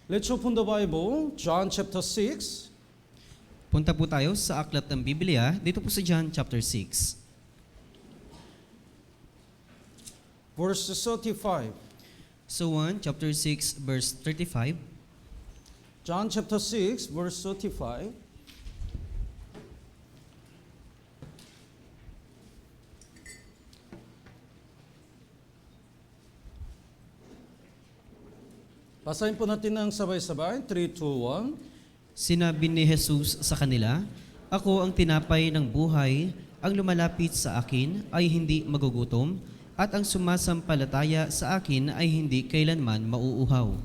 Let's open the Bible, John chapter 6. Punta po tayo sa aklat ng Biblia, dito po sa John chapter 6. Verse 35. So 1, chapter 6, verse 35. John chapter 6, verse 35. Basahin po natin ng sabay-sabay. 3, 2, 1. Sinabi ni Jesus sa kanila, "Ako ang tinapay ng buhay, ang lumalapit sa akin ay hindi magugutom, at ang sumasampalataya sa akin ay hindi kailanman mauuhaw."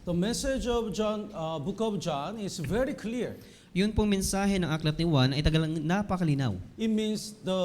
The message of John, book of John is very clear. Yun pong mensahe ng aklat ni Juan ay talagang napakalinaw. It means the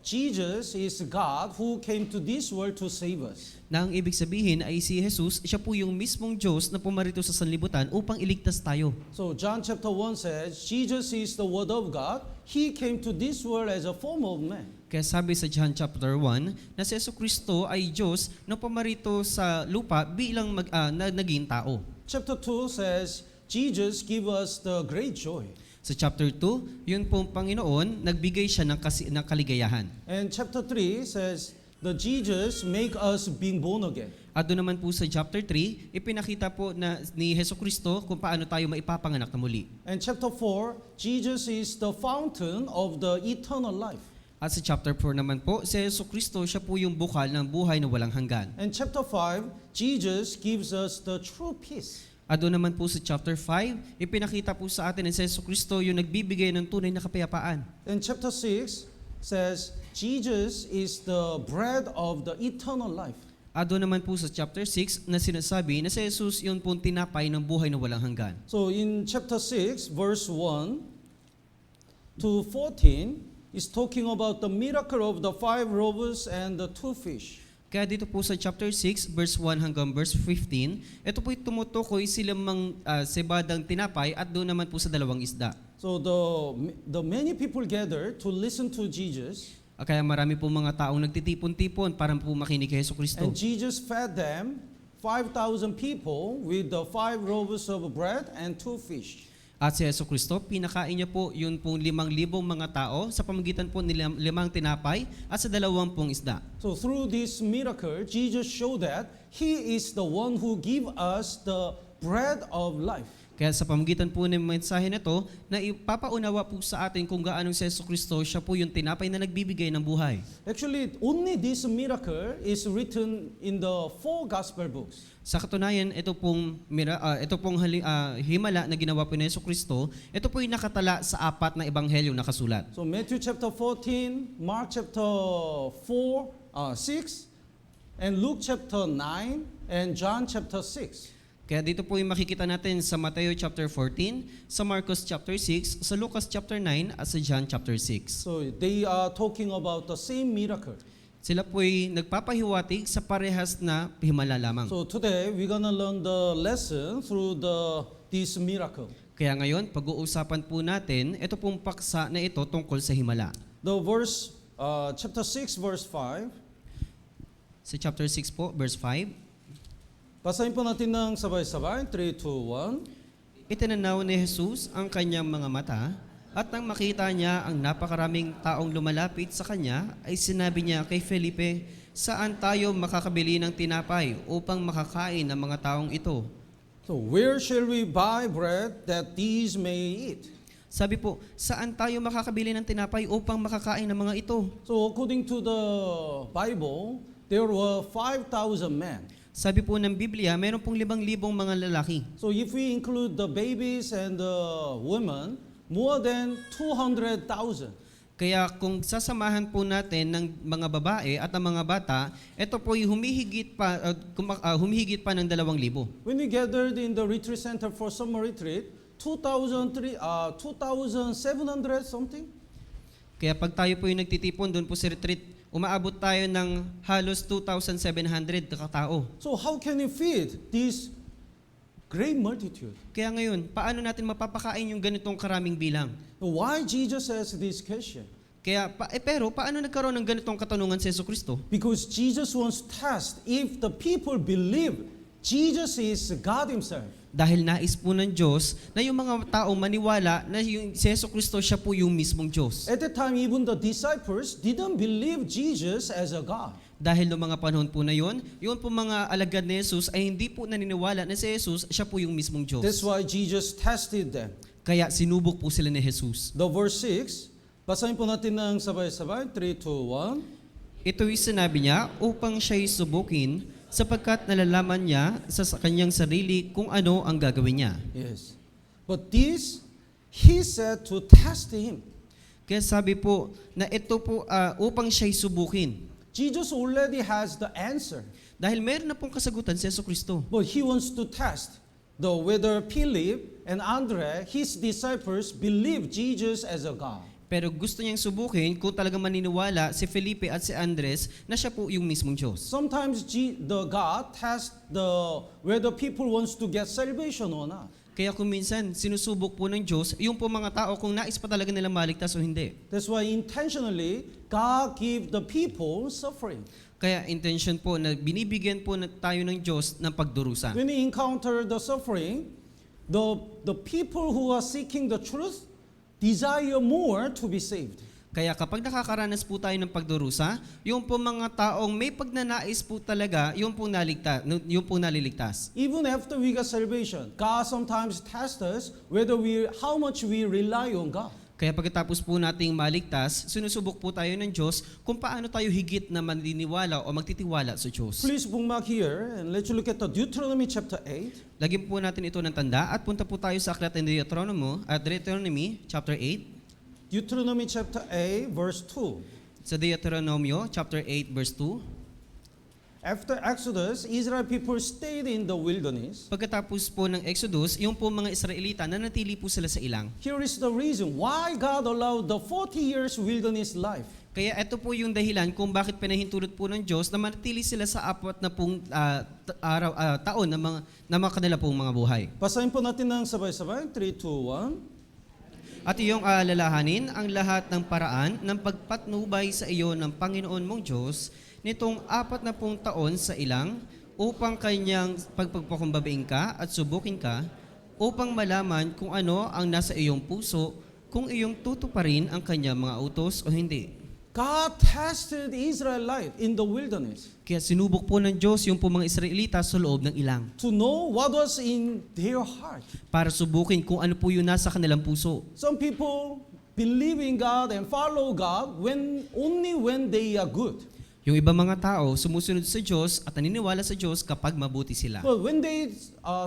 Jesus is God who came to this world to save us. Na ang ibig sabihin ay si Jesus, siya po yung mismong Diyos na pumarito sa sanlibutan upang iligtas tayo. So John chapter 1 says, Jesus is the Word of God. He came to this world as a form of man. Kaya sabi sa John chapter 1 na si Jesucristo ay Diyos na pumarito sa lupa bilang naging tao. Chapter 2 says, Jesus give us the great joy. Sa chapter 2, yun pong Panginoon, nagbigay siya ng kaligayahan. And chapter 3 says, the Jesus make us being born again. At doon naman po sa chapter 3, ipinakita po na ni Jesucristo kung paano tayo maipapanganak na muli. And chapter 4, Jesus is the fountain of the eternal life. At sa chapter 4 naman po, si Jesucristo, siya po yung bukal ng buhay na walang hanggan. And chapter 5, Jesus gives us the true peace. At doon naman po sa chapter 5, ipinakita po sa atin na si Jesucristo yung nagbibigay ng tunay na kapayapaan. And chapter 6 says, Jesus is the bread of the eternal life. At doon naman po sa chapter 6 na sinasabi na si Jesus yun pong tinapay ng buhay na walang hanggan. So in chapter 6, verse 1 to 14, is talking about the miracle of the 5 loaves and the 2 fish. Kaya dito po sa chapter 6, verse 1 hanggang verse 15, ito po'y tumutukoy silang sebadang tinapay at doon naman po sa 2 isda. So the many people gather to listen to Jesus, Kaya marami po mga taong nagtitipon-tipon para po makinig kay Jesucristo. and Jesus fed them 5,000 people with the 5 loaves of bread and 2 fish. At si Jesucristo, pinakain niya po yun pong 5,000 mga tao sa pamagitan po ng 5 tinapay at sa 2 pong isda. So through this miracle, Jesus showed that He is the one who give us the bread of life. Kaya sa pamagitan po ng mensahe na ito, na ipapaunawa po sa atin kung gaano si Jesucristo, siya po yung tinapay na nagbibigay ng buhay. Actually, only this miracle is written in the 4 gospel books. Sa katunayan, ito pong himala na ginawa po ni Jesucristo, ito po yung nakatala sa 4 na ebanghelyo na kasulat. So Matthew chapter 14, Mark chapter 6, and Luke chapter 9, and John chapter 6. Kaya dito po yung makikita natin sa Mateo chapter 14, sa Marcos chapter 6, sa Lucas chapter 9, at sa John chapter 6. So they are talking about the same miracle. Sila po'y nagpapahiwatig sa parehas na himala lamang. So today we're gonna learn the lesson through this miracle. Kaya ngayon, pag-uusapan po natin, ito pong paksa na ito tungkol sa himala. The verse, chapter 6, verse 5. Sa chapter 6 po, verse 5, Basahin po natin ng sabay-sabay. 3, 2, 1. Itinanaw ni Jesus ang kanyang mga mata, at nang makita niya ang napakaraming taong lumalapit sa kanya, ay sinabi niya kay Felipe, "Saan tayo makakabili ng tinapay upang makakain ng mga taong ito?" So where shall we buy bread that these may eat? Sabi po, saan tayo makakabili ng tinapay upang makakain ng mga ito? So according to the Bible, there were 5,000 men. Sabi po ng Biblia, meron pong 5,000 mga lalaki. So if we include the babies and the women, more than 200,000. Kaya kung sasamahan po natin ng mga babae at ang mga bata, ito po humihigit pa ng 2,000. When we gathered in the retreat center for summer retreat, 2,700 something. Kaya pag tayo po yung nagtitipon doon po sa retreat, umaabot tayo ng halos 2,700 katao. So how can we feed this great multitude? Kaya ngayon, paano natin mapapakain yung ganitong karaming bilang? Why Jesus asked this question? Pero paano nagkaroon ng ganitong katanungan si Jesucristo? Because Jesus wants to test if the people believe Jesus is God Himself. Dahil nais po ng Diyos na yung mga taong maniwala na yung si Jesucristo siya po yung mismong Diyos. At that time, even the disciples didn't believe Jesus as a God. Dahil noong mga panahon po na yun po mga alagad ni Jesus ay hindi po naniniwala na si Jesus siya po yung mismong Diyos. That's why Jesus tested them. Kaya sinubok po sila ni Jesus. The verse 6, basahin po natin ng sabay-sabay, 3, 2, 1. Ito'y sinabi niya upang siya'y subukin sapagkat nalalaman niya sa kanyang sarili kung ano ang gagawin niya. Yes. But this, He said to test Him. Kaya sabi po na ito po upang siya'y subukin. Jesus already has the answer. Dahil meron na pong kasagutan si Jesucristo. But He wants to test whether Philip and Andre, His disciples, believe Jesus as a God. Pero gusto niyang subukin kung talagang maniniwala si Felipe at si Andres na siya po yung mismong Diyos. Sometimes the God tests whether people wants to get salvation or not. Kaya kung minsan sinusubok po ng Diyos, yung po mga tao kung nais pa talaga nila maligtas o hindi. That's why intentionally, God give the people suffering. Kaya intention po na binibigyan po tayo ng Diyos ng pagdurusa. When we encounter the suffering, the people who are seeking the truth desire more to be saved. Kaya kapag nakakaranas po tayo ng pagdurusa, yung po mga taong may pagnanais po talaga, yung po naliligtas. Even after we got salvation, God sometimes tests us how much we rely on God. Kaya pagkatapos po nating maligtas, sinusubok po tayo ng Diyos kung paano tayo higit na maniniwala o magtitiwala sa Diyos. Please bookmark here and let's look at the Deuteronomy chapter 8. Lagyan po natin ito ng tanda at punta po tayo sa aklat ng Deuteronomy chapter 8. Deuteronomy chapter 8 verse 2. Sa Deuteronomio chapter 8 verse 2. After Exodus, Israel people stayed in the wilderness. Pagkatapos po ng Exodus, yung po mga Israelita nanatili po sila sa ilang. Here is the reason why God allowed the 40 years wilderness life. Kaya ito po yung dahilan kung bakit pinahintulot po ng Diyos na manatili sila sa apat na pong taon na mga kanila pong mga buhay. Basahin po natin ng sabay-sabay. 3, 2, 1. At iyong alalahanin ang lahat ng paraan ng pagpatnubay sa iyo ng Panginoon mong Diyos nitong 40 taon sa ilang upang kanyang pagpagpakumbabain ka at subukin ka upang malaman kung ano ang nasa iyong puso kung iyong tutuparin ang kanyang mga utos o hindi. God tested Israelite in the wilderness Kaya sinubok po ng Diyos yung po mga Israelita sa loob ng ilang to know what was in their heart. para subukin kung ano po yung nasa kanilang puso. Some people believe in God and follow God only when they are good. Yung ibang mga tao sumusunod sa Diyos at naniniwala sa Diyos kapag mabuti sila. But when they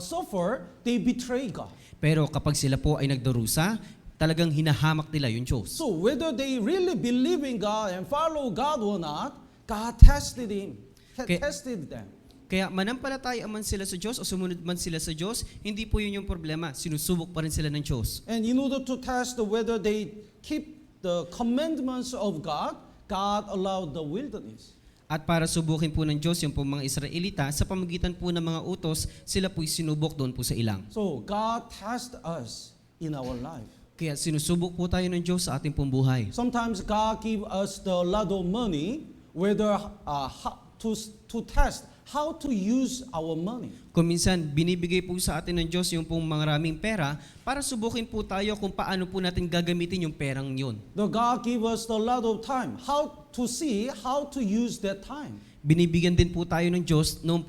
suffer, they betray God. Pero kapag sila po ay nagdurusa, talagang hinahamak nila yung Diyos. So whether they really believe in God and follow God or not, God tested them. Kaya manampalataya man sila sa Diyos o sumunod man sila sa Diyos, hindi po yun yung problema. Sinusubok pa rin sila ng Diyos. And in order to test whether they keep the commandments of God, God allowed the wilderness. At para subukin po ng Diyos yung po mga Israelita, sa pamagitan po ng mga utos, sila po'y sinubok doon po sa ilang. So God tests us in our life. Kaya sinusubok po tayo ng Diyos sa ating pong buhay. Sometimes God give us the lot of money, whether to test how to use our money. Kung minsan, binibigay po sa atin ng Diyos yung pong maraming pera para subukin po tayo kung paano po natin gagamitin yung perang yun. The God give us the lot of time, how to see how to use that time. Binibigyan din po tayo ng Diyos nung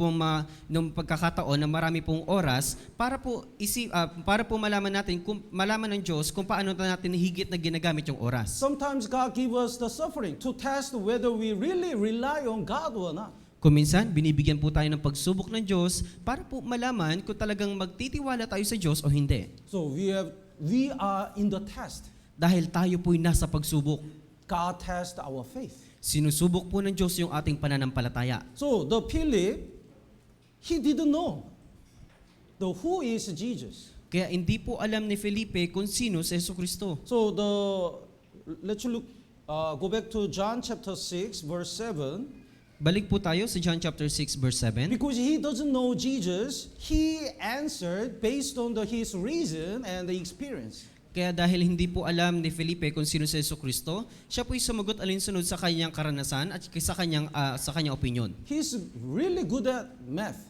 pagkakataon na marami pong oras para po malaman ng Diyos kung paano natin higit na ginagamit yung oras. Sometimes God give us the suffering to test whether we really rely on God or not. Kung minsan, binibigyan po tayo ng pagsubok ng Diyos para po malaman kung talagang magtitiwala tayo sa Diyos o hindi. So we are in the test. Dahil tayo po'y nasa pagsubok. God test our faith. Sinusubok po ng Diyos yung ating pananampalataya. So the Philip, he didn't know who is Jesus. Kaya hindi po alam ni Felipe kung sino si Jesucristo. So let's go back to John chapter 6 verse 7. Balik po tayo sa John chapter 6 verse 7. Because he doesn't know Jesus, he answered based on his reason and the experience. Kaya dahil hindi po alam ni Felipe kung sino si Jesucristo, siya po'y sumagot alinsunod sa kanyang karanasan at sa kanyang opinion. He's really good at math.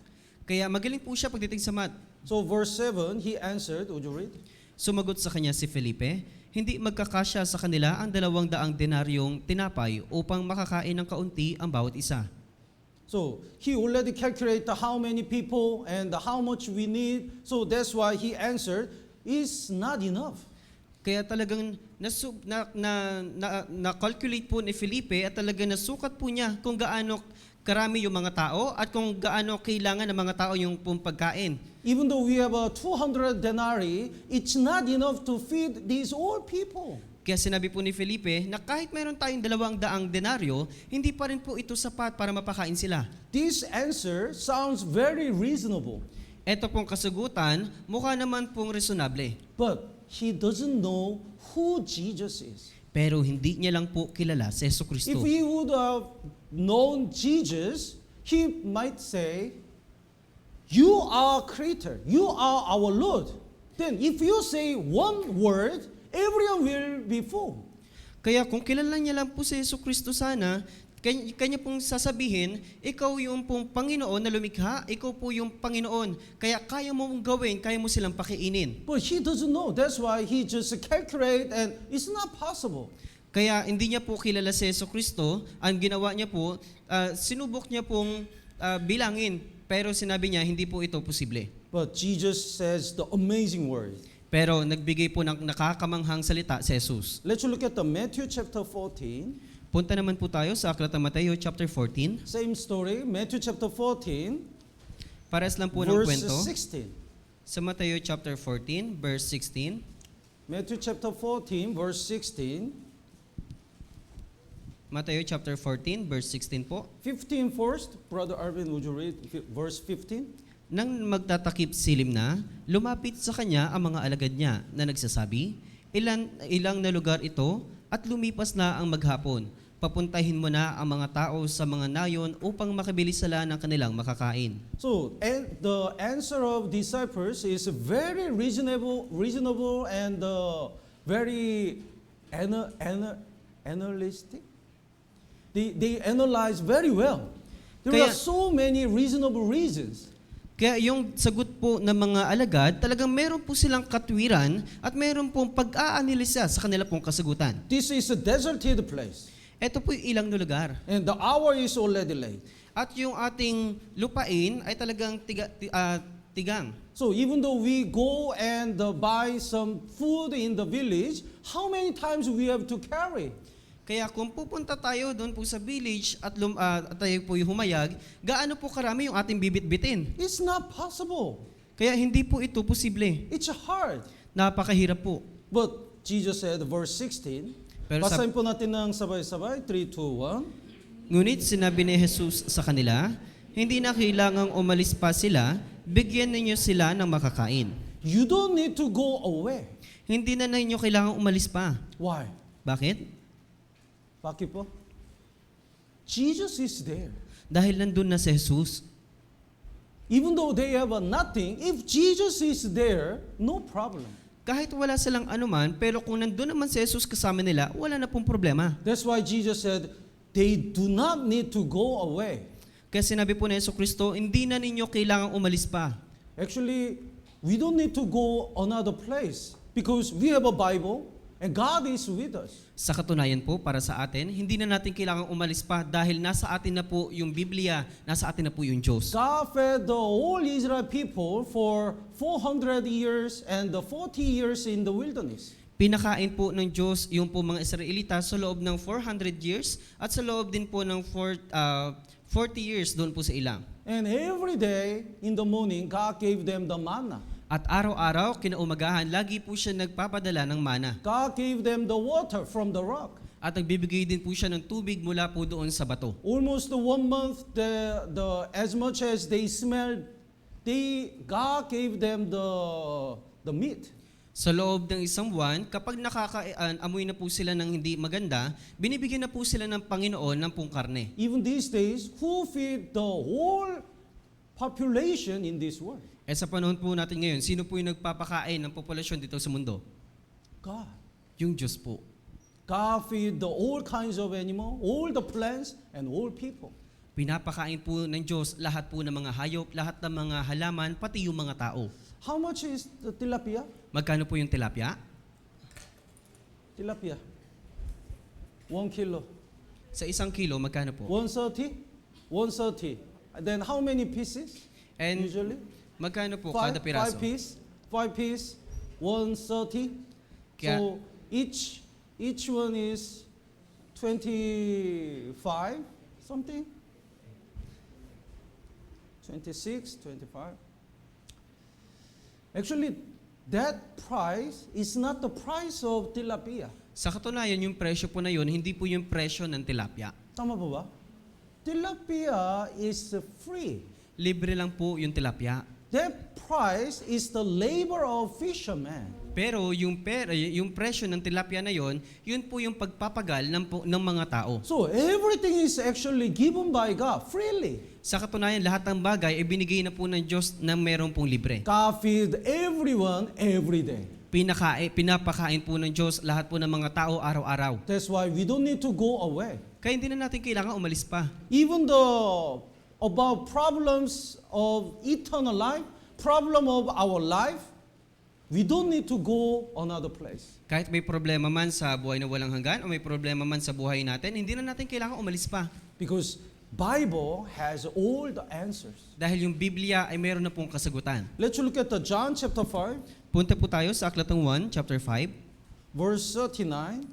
Kaya magaling po siya pagdating sa math. So verse 7, he answered, would you read? Sumagot sa kanya si Felipe, hindi magkakasya sa kanila ang 200 denaryong tinapay upang makakain ng kaunti ang bawat isa. So he already calculated how many people and how much we need. So that's why he answered, it's not enough. Kaya talagang na-calculate po ni Felipe at talagang nasukat po niya kung gaano karami yung mga tao at kung gaano kailangan ng mga tao yung pong pagkain. Even though we have 200 denarii, it's not enough to feed these old people. Kaya sinabi po ni Felipe na kahit meron tayong 200 denaryo, hindi pa rin po ito sapat para mapakain sila. This answer sounds very reasonable, Ito pong kasagutan, mukha naman pong resonable. but he doesn't know who Jesus is. Pero hindi niya lang po kilala si Yesu If Kristo. he would have known Jesus, he might say, you are creator, you are our Lord. Then if you say one word, everyone will be full. Kaya kung kilala niya lang po si Yesu Kristo sana, kanya pong sasabihin, ikaw yung pong Panginoon na lumikha, ikaw po yung Panginoon. Kaya kaya mo mong gawin, kaya mo silang pakiinin. But he doesn't know. That's why he just calculate and it's not possible. Kaya hindi niya po kilala si Yesu Kristo. Ang ginawa niya po, sinubok niya pong bilangin. Pero sinabi niya, hindi po ito posible. But Jesus says the amazing word. Pero nagbigay po ng nakakamanghang salita si Jesus. Let's look at the Matthew chapter 14. Punta naman po tayo sa Aklat ng Mateo chapter 14. Same story, Matthew chapter 14, Pares lang po ng verse kwento. 16. Sa Mateo chapter 14, verse 16. Matthew chapter 14, verse 16. Mateo chapter 14, verse 16 po. 15 first. Brother Arvin, would you read verse 15? Nang magtatakip silim na, lumapit sa kanya ang mga alagad niya na nagsasabi, ilang na lugar ito at lumipas na ang maghapon. Papuntahin mo na ang mga tao sa mga nayon upang makabili sila ng kanilang makakain. So, and the answer of disciples is very reasonable and very analytic. They analyze very well. There Kaya- are so many reasonable reasons. Kaya yung sagot po ng mga alagad, talagang meron po silang katwiran at meron pong pag-aanalisa sa kanila pong kasagutan. This is a deserted place, Ito po yung ilang na lugar. and the hour is already late. At yung ating lupain ay talagang tigang. So even though we go and buy some food in the village, how many times we have to carry? Kaya kung pupunta tayo doon po sa village at tayo po yung humayag, gaano po karami yung ating bibit-bitin? It's not possible. Kaya hindi po ito posible. It's hard. Napakahirap po. But Jesus said, verse 16, Pero basahin po natin ng sabay-sabay, 3, 2, 1. Ngunit sinabi ni Jesus sa kanila, hindi na kailangang umalis pa sila, bigyan ninyo sila ng makakain. You don't need to go away. Hindi na ninyo kailangang umalis pa. Why? Bakit? Bakit po? Jesus is there. Dahil nandun na si Jesus. Even though they have nothing, if Jesus is there, no problem. Kahit wala silang anuman, pero kung nandun naman si Jesus kasama nila, wala na pong problema. That's why Jesus said, they do not need to go away. Kaya sinabi po ni Yesu Kristo, hindi na ninyo kailangang umalis pa. Actually, we don't need to go another place because we have a Bible and God is with us. Sa katunayan po, para sa atin, hindi na natin kailangang umalis pa dahil nasa atin na po yung Biblia, nasa atin na po yung Diyos. God fed the whole Israel people for 400 years and the 40 years in the wilderness. Pinakain po ng Diyos yung po mga Israelita sa loob ng 400 years at sa loob din po ng 40 years doon po sa ilang. And every day in the morning, God gave them the manna. At araw-araw, kinaumagahan, lagi po siya nagpapadala ng mana. God gave them the water from the rock. At nagbibigay din po siya ng tubig mula po doon sa bato. Almost 1 month, as much as they smelled, God gave them the meat. Sa loob ng isang buwan, kapag nakakaamoy na po sila ng hindi maganda, binibigyan na po sila ng Panginoon ng pong karne. Even these days, who feed the whole population in this world? Eh sa panahon po natin ngayon, sino po yung nagpapakain ng populasyon dito sa mundo? God. Yung Diyos po. God feed the all kinds of animal, all the plants, and all people. Pinapakain po ng Diyos lahat po ng mga hayop, lahat ng mga halaman, pati yung mga tao. How much is the tilapia? Magkano po yung tilapia? Tilapia. 1 kilo. Sa 1 kilo, magkano po? 130? 130. Then how many pieces? And Usually? magkano po Five, kada piraso? 5 piece, 130. Kaya- So each one is 25 something. 26, 25. Actually, that price is not the price of tilapia. Sa katunayan, yung presyo po na yun, hindi po yung presyo ng tilapia. Tama ba ba? Tilapia is free. Libre lang po yung tilapia. That price is the labor of fishermen. Pero yung presyo ng tilapia na yon, yun po yung pagpapagal ng mga tao. So everything is actually given by God freely. Sa katunayan, lahat ng bagay ay binigay na po ng Diyos na meron pong libre. God feeds everyone every day. Pinapakain po ng Diyos lahat po ng mga tao araw-araw. That's why we don't need to go away. Kaya hindi na natin kailangan umalis pa. Even though about problems of eternal life, problem of our life, we don't need to go another place. Kahit may problema man sa buhay na walang hanggan o may problema man sa buhay natin, hindi na natin kailangan umalis pa. Because Bible has all the answers. Dahil yung Biblia ay meron na pong kasagutan. Let's look at the John chapter 5, Punta po tayo sa Aklat ng 1, chapter 5, verse 39.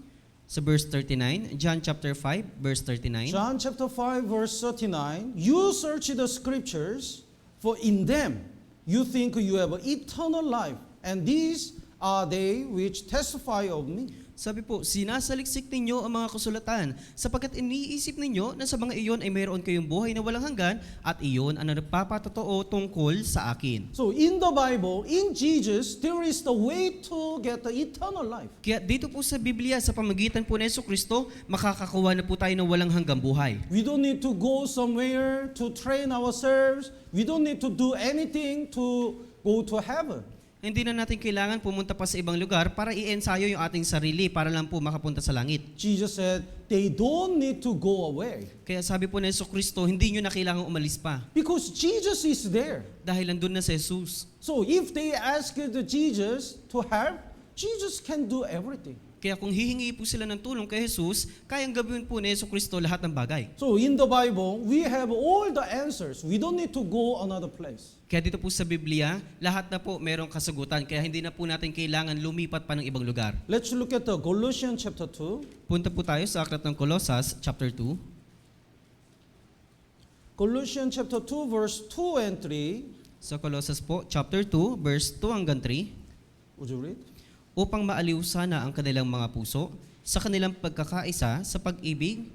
sa verse 39. John chapter 5, verse 39. John chapter 5, verse 39. You search the scriptures, for in them you think you have eternal life, and these are they which testify of me. Sabi po, sinasaliksik ninyo ang mga kasulatan sapagkat iniisip ninyo na sa mga iyon ay mayroon kayong buhay na walang hanggan at iyon ang nagpapatotoo tungkol sa akin. So in the Bible, in Jesus, there is the way to get the eternal life. Kaya dito po sa Biblia, sa pamagitan po ng Jesucristo, makakakuha na po tayo ng walang hanggang buhay. We don't need to go somewhere to train ourselves. We don't need to do anything to go to heaven. Hindi na natin kailangan pumunta pa sa ibang lugar para i-ensayo yung ating sarili para lang po makapunta sa langit. Jesus said, they don't need to go away. Kaya sabi po ng Jesucristo, hindi nyo na kailangan umalis pa. Because Jesus is there. Dahil nandun na si Jesus. So if they ask the Jesus to help, Jesus can do everything. Kaya kung hihingi po sila ng tulong kay Jesus, kayang gawin po ni Jesucristo lahat ng bagay. So in the Bible, we have all the answers. We don't need to go another place. Kaya dito po sa Biblia, lahat na po merong kasagutan. Kaya hindi na po natin kailangan lumipat pa ng ibang lugar. Let's look at the Colossians chapter 2. Punta po tayo sa Aklat ng Colosas, chapter 2. Colossians chapter 2, verse 2 and 3. Sa Colosas po, chapter 2, verse 2 hanggang 3. Would you read? Upang maaliw sana ang kanilang mga puso sa kanilang pagkakaisa sa pag-ibig.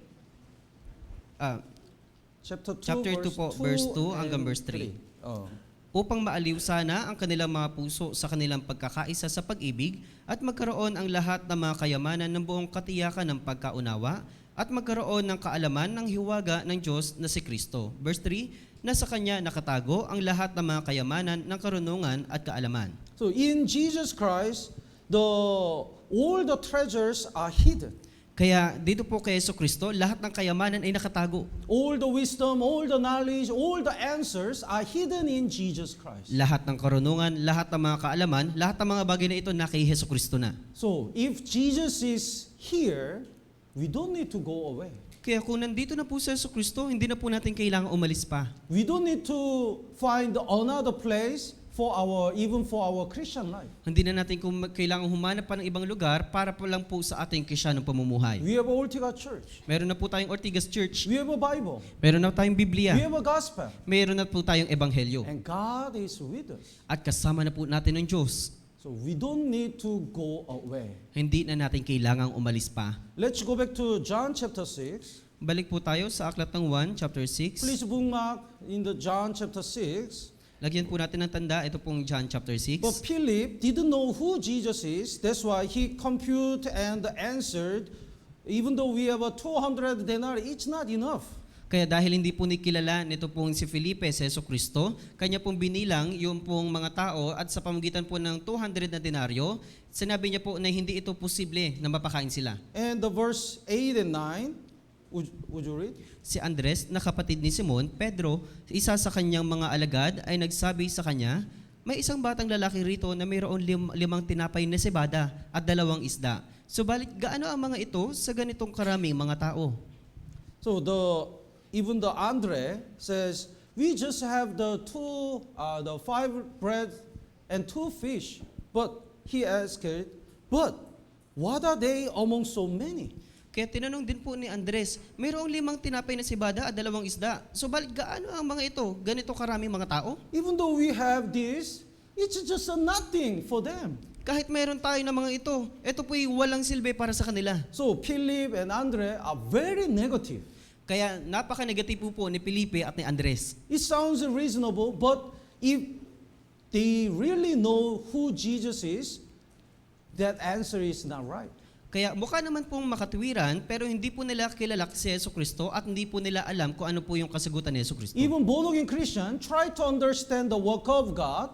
Chapter 2 po, verse 2 hanggang verse 3. Oh. Upang maaliw sana ang kanilang mga puso sa kanilang pagkakaisa sa pag-ibig at magkaroon ang lahat ng mga kayamanan ng buong katiyakan ng pagkaunawa at magkaroon ng kaalaman ng hiwaga ng Diyos na si Kristo. Verse 3, na sa Kanya nakatago ang lahat ng mga kayamanan ng karunungan at kaalaman. So in Jesus Christ, all the treasures are hidden. Kaya dito po kay Jesucristo, lahat ng kayamanan ay nakatago. All the wisdom, all the knowledge, all the answers are hidden in Jesus Christ. Lahat ng karunungan, lahat ng mga kaalaman, lahat ng mga bagay na ito na kay Jesucristo na. So if Jesus is here, we don't need to go away. Kaya kung nandito na po sa Jesucristo, hindi na po natin kailangang umalis pa. We don't need to find another place even for our Christian life. Hindi na natin kailangang humanap pa ng ibang lugar para po lang po sa ating Kristiyanong pamumuhay. We have Ortiga Church. Meron na po tayong Ortigas Church. We have a Bible. Meron na tayong Biblia. We have a gospel. Meron na po tayong Ebanghelyo. And God is with us. At kasama na po natin ng Diyos. So we don't need to go away. Hindi na natin kailangang umalis pa. Let's go back to John chapter 6. Balik po tayo sa Aklat ng 1, chapter 6. Please bookmark in the John chapter 6. Lagyan po natin ng tanda. Ito pong John chapter 6. But Philip didn't know who Jesus is. That's why he computed and answered, even though we have a 200 denarii, it's not enough. Kaya dahil hindi po nikilala nito pong si Felipe sa Jesucristo, kanya pong binilang yung pong mga tao at sa pamagitan po ng 200 na denaryo, sinabi niya po na hindi ito posible na mapakain sila. And the verse 8 and 9, Would you read? Si Andres, na kapatid ni Simon, Pedro, isa sa kanyang mga alagad, ay nagsabi sa kanya, may isang batang lalaki rito na mayroon limang tinapay na cebada at 2 isda. Subalit gaano ang mga ito sa ganitong karaming mga tao? So even the Andre says, we just have the 5 bread and 2 fish. But he asked, but what are they among so many? Kaya tinanong din po ni Andres, mayroong 5 tinapay na cebada at 2 isda. Subalit gaano ang mga ito, ganito karaming mga tao? Even though we have this, it's just a nothing for them. Kahit mayroon tayo ng mga ito po'y walang silbi para sa kanila. So Philip and Andre are very negative. Kaya napaka-negatibo po ni Felipe at ni Andres. It sounds reasonable, but if they really know who Jesus is, that answer is not right. Kaya mukha naman pong makatuwiran, pero hindi po nila kilala si Jesucristo at hindi po nila alam kung ano po yung kasagutan ni Jesucristo. Even born-again Christian try to understand the work of God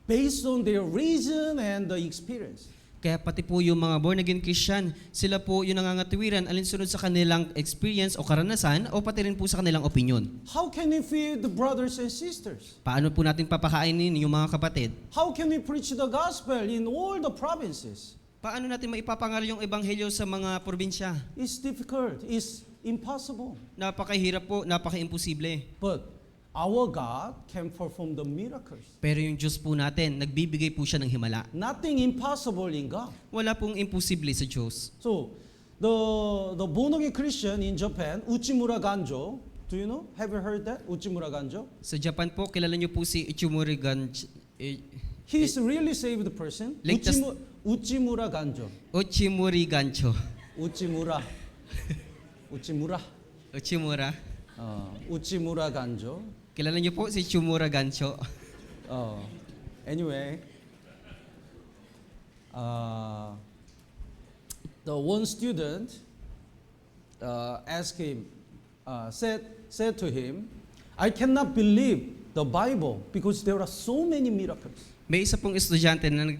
based on their reason and the experience. Kaya pati po yung mga born-again Christian, sila po yung nangangatuwiran alinsunod sa kanilang experience o karanasan o pati rin po sa kanilang opinion. How can we feed the brothers and sisters? Paano po natin papakainin yung mga kapatid? How can we preach the gospel in all the provinces? Paano natin maipapangal yung ebanghelyo sa mga probinsya? It's difficult. It's impossible. Napakahirap po, napaka-imposible. But our God can perform the miracles. Pero yung Diyos po natin, nagbibigay po siya ng himala. Nothing impossible in God. Wala pong imposible sa Diyos. So, the born-again Christian in Japan, Uchimura Ganjo, do you know? Have you heard that? Uchimura Ganjo? Sa Japan po, kilala niyo po si Ichimori Gancho. He's really saved person. Latest- Uchimura Ganjo. Uchimori Gancho. Uchimura. Uchimura. Uchimura. Uchimura Ganjo. Kilala niyo po si Chumura Gancho. Anyway, the one student asked him, said to him, I cannot believe the Bible because there are so many miracles. May isa pong estudyante na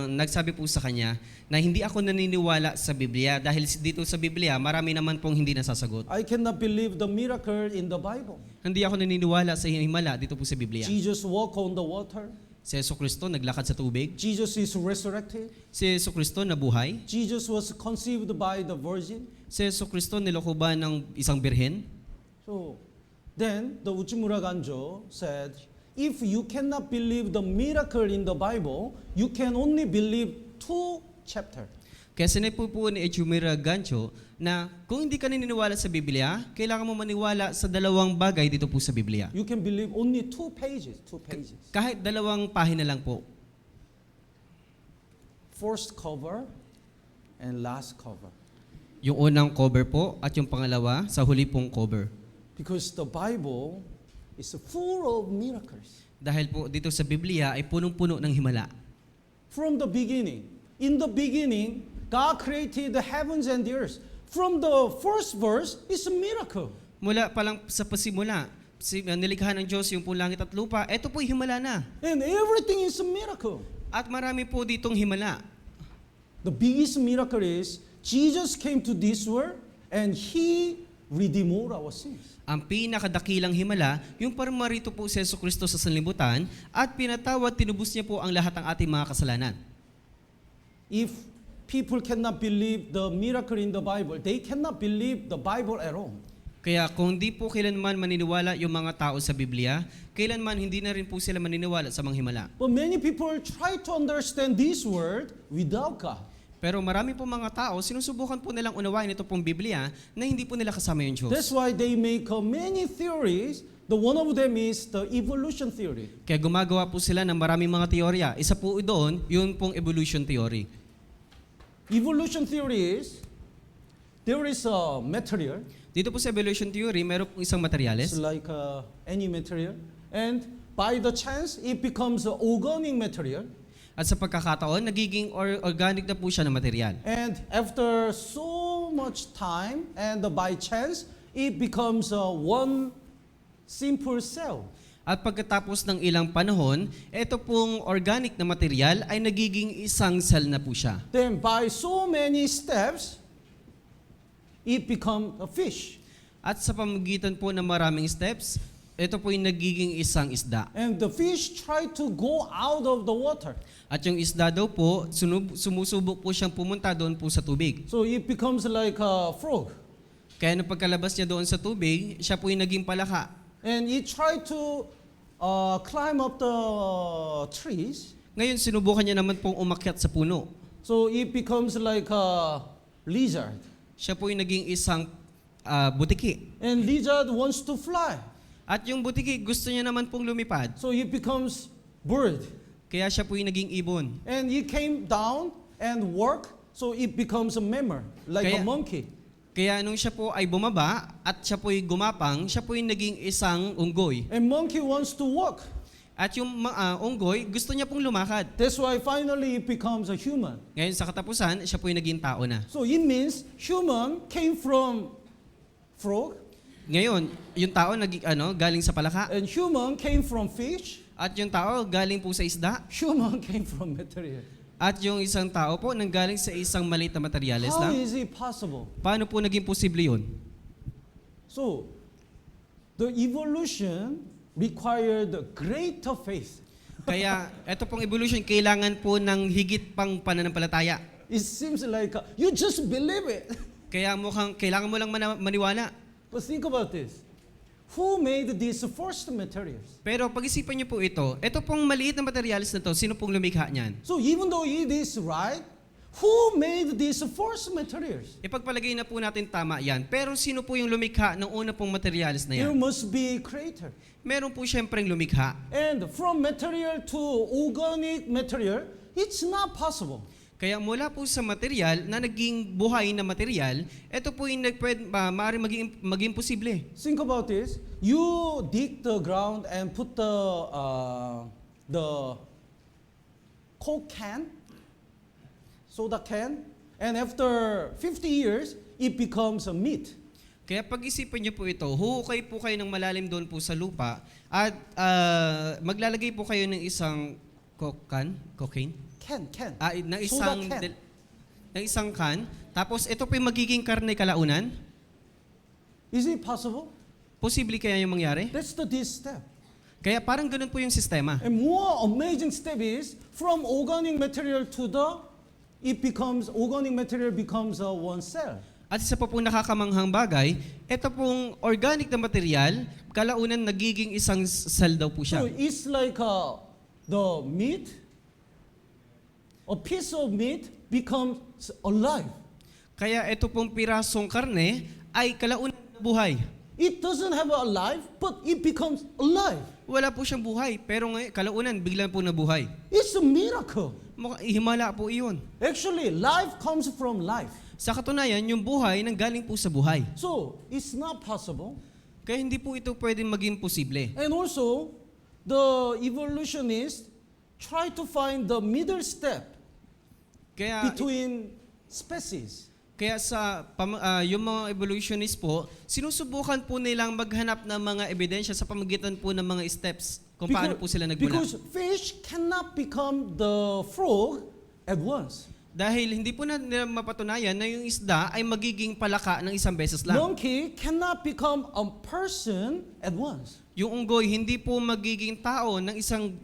nagsabi po sa kanya na hindi ako naniniwala sa Biblia dahil dito sa Biblia marami naman pong hindi nasasagot. I cannot believe the miracle in the Bible. Hindi ako naniniwala sa himala dito po sa Biblia. Jesus walked on the water. Si Jesucristo naglakad sa tubig. Jesus is resurrected. Si Jesucristo nabuhay. Jesus was conceived by the virgin. Si Jesucristo nilokoban ng isang birhen. So then the Uchimura Ganjo said, if you cannot believe the miracle in the Bible, you can only believe 2 chapters. Kaya sinabi po ni Echumira Gancho na kung hindi ka naniniwala sa Biblia, kailangan mo maniwala sa 2 bagay dito po sa Biblia. You can believe only 2 pages. Kahit 2 pahina lang po. First cover and last cover. Yung unang cover po at yung pangalawa sa huli pong cover. Because the Bible is full of miracles. Dahil po dito sa Biblia ay punong-puno ng himala. From the beginning. In the beginning, God created the heavens and the earth. From the first verse, it's a miracle. Mula pa lang sa pasimula, nilikha ng Diyos yung langit at lupa, eto po himala na. And everything is a miracle. At marami po ditong himala. The biggest miracle is Jesus came to this world and He redeemed all our sins. Ang pinakadakilang himala, yung parmarito po si Jesucristo sa sanlibutan at pinatawad, tinubos niya po ang lahat ng ating mga kasalanan. If people cannot believe the miracle in the Bible, they cannot believe the Bible at all. Kaya kung di po kailanman maniniwala yung mga tao sa Biblia, kailanman hindi na rin po sila maniniwala sa mga himala. But many people try to understand this word without God. Pero marami po mga tao, sinusubukan po nilang unawain ito pong Biblia na hindi po nila kasama yung Diyos. That's why they make many theories. The one of them is the evolution theory. Kaya gumagawa po sila ng maraming mga teorya. Isa po doon, yun pong evolution theory. Evolution theory is, there is a material. Dito po sa evolution theory, meron pong isang materyales. It's like any material. And by the chance, it becomes an organic material. At sa pagkakataon, nagiging organic na po siya na material. And after so much time, and by chance, it becomes one simple cell. At pagkatapos ng ilang panahon, ito pong organic na material ay nagiging isang cell na po siya. Then by so many steps, it becomes a fish. At sa pamamagitan po ng maraming steps, ito po yung nagiging isang isda. And the fish try to go out of the water. At yung isda daw po, sumusubok po siyang pumunta doon po sa tubig. So it becomes like a frog. Kaya nung pagkalabas niya doon sa tubig, siya po yung naging palaka. And it tried to climb up the trees. Ngayon, sinubukan niya naman pong umakyat sa puno. So it becomes like a lizard. Siya po yung naging isang butiki. And lizard wants to fly. At yung butiki, gusto niya naman pong lumipad. So it becomes bird. Kaya siya po yung naging ibon. And it came down and worked. So it becomes a member, like a Kaya- monkey. Kaya nung siya po ay bumaba at siya po ay gumapang, siya po yung naging isang unggoy. And monkey wants to walk. At yung unggoy, gusto niya pong lumakad. That's why finally it becomes a human. Ngayon sa katapusan, siya po yung naging tao na. So it means human came from frog, Ngayon, yung tao galing sa palaka. and human came from fish, At yung tao galing po sa isda. human came from material. At yung isang tao po nanggaling sa isang maliit na materyales How lang. is it possible? Paano po naging posible yun? So the evolution required greater faith. Kaya eto pong evolution, kailangan po ng higit pang pananampalataya. It seems like you just believe it. Kaya mukhang kailangan mo lang maniwala. But think about this. Who made these first materials? Pero pag-isipan niyo po ito pong maliit na materyales na to, sino pong lumikha niyan? So even though it is right, who made these first materials? Ipagpalagay na po natin tama yan. Pero sino po yung lumikha ng una pong materyales na There yan? must be a creator. Meron po siyempreng lumikha. And from material to organic material, it's not possible. Kaya mula po sa material na naging buhay na material, ito po yung maaaring maging posible. Think about this. You dig the ground and put the Coke can, soda can, and after 50 years, it becomes a meat. Kaya pag-isipan niyo po ito, huhukay po kayo ng malalim doon po sa lupa at maglalagay po kayo ng isang cocaine? Can. Ng Soda isang can. ng isang can. Tapos ito po yung magiging karne kalaunan. Is it possible? Posible kaya yung mangyari? That's this step. Kaya parang ganun po yung sistema. And more amazing step is from organic material to organic material becomes one cell. At isa pa pong nakakamanghang bagay, ito pong organic na material, kalaunan nagiging isang cell daw po So siya. it's like the meat, a piece of meat becomes alive. Kaya ito pong pirasong karne ay kalaunan na buhay. It doesn't have a life, but it becomes alive. Wala po siyang buhay, pero ngayon, kalaunan, biglang po nabuhay. It's a miracle. Himala po iyon. Actually, life comes from life. Sa katunayan, yung buhay nanggaling po sa buhay. So it's not possible. Kaya hindi po ito pwedeng maging posible. And also, the evolutionists try to find the middle step Kaya between species. Kaya yung mga evolutionist po, sinusubukan po nilang maghanap ng mga ebidensya sa pamagitan po ng mga steps kung paano po sila nagmula. Because fish cannot become the frog at once. Dahil hindi po na nila mapatunayan na yung isda ay magiging palaka ng isang beses lang. Monkey cannot become a person at once. Yung unggoy hindi po magiging tao ng isang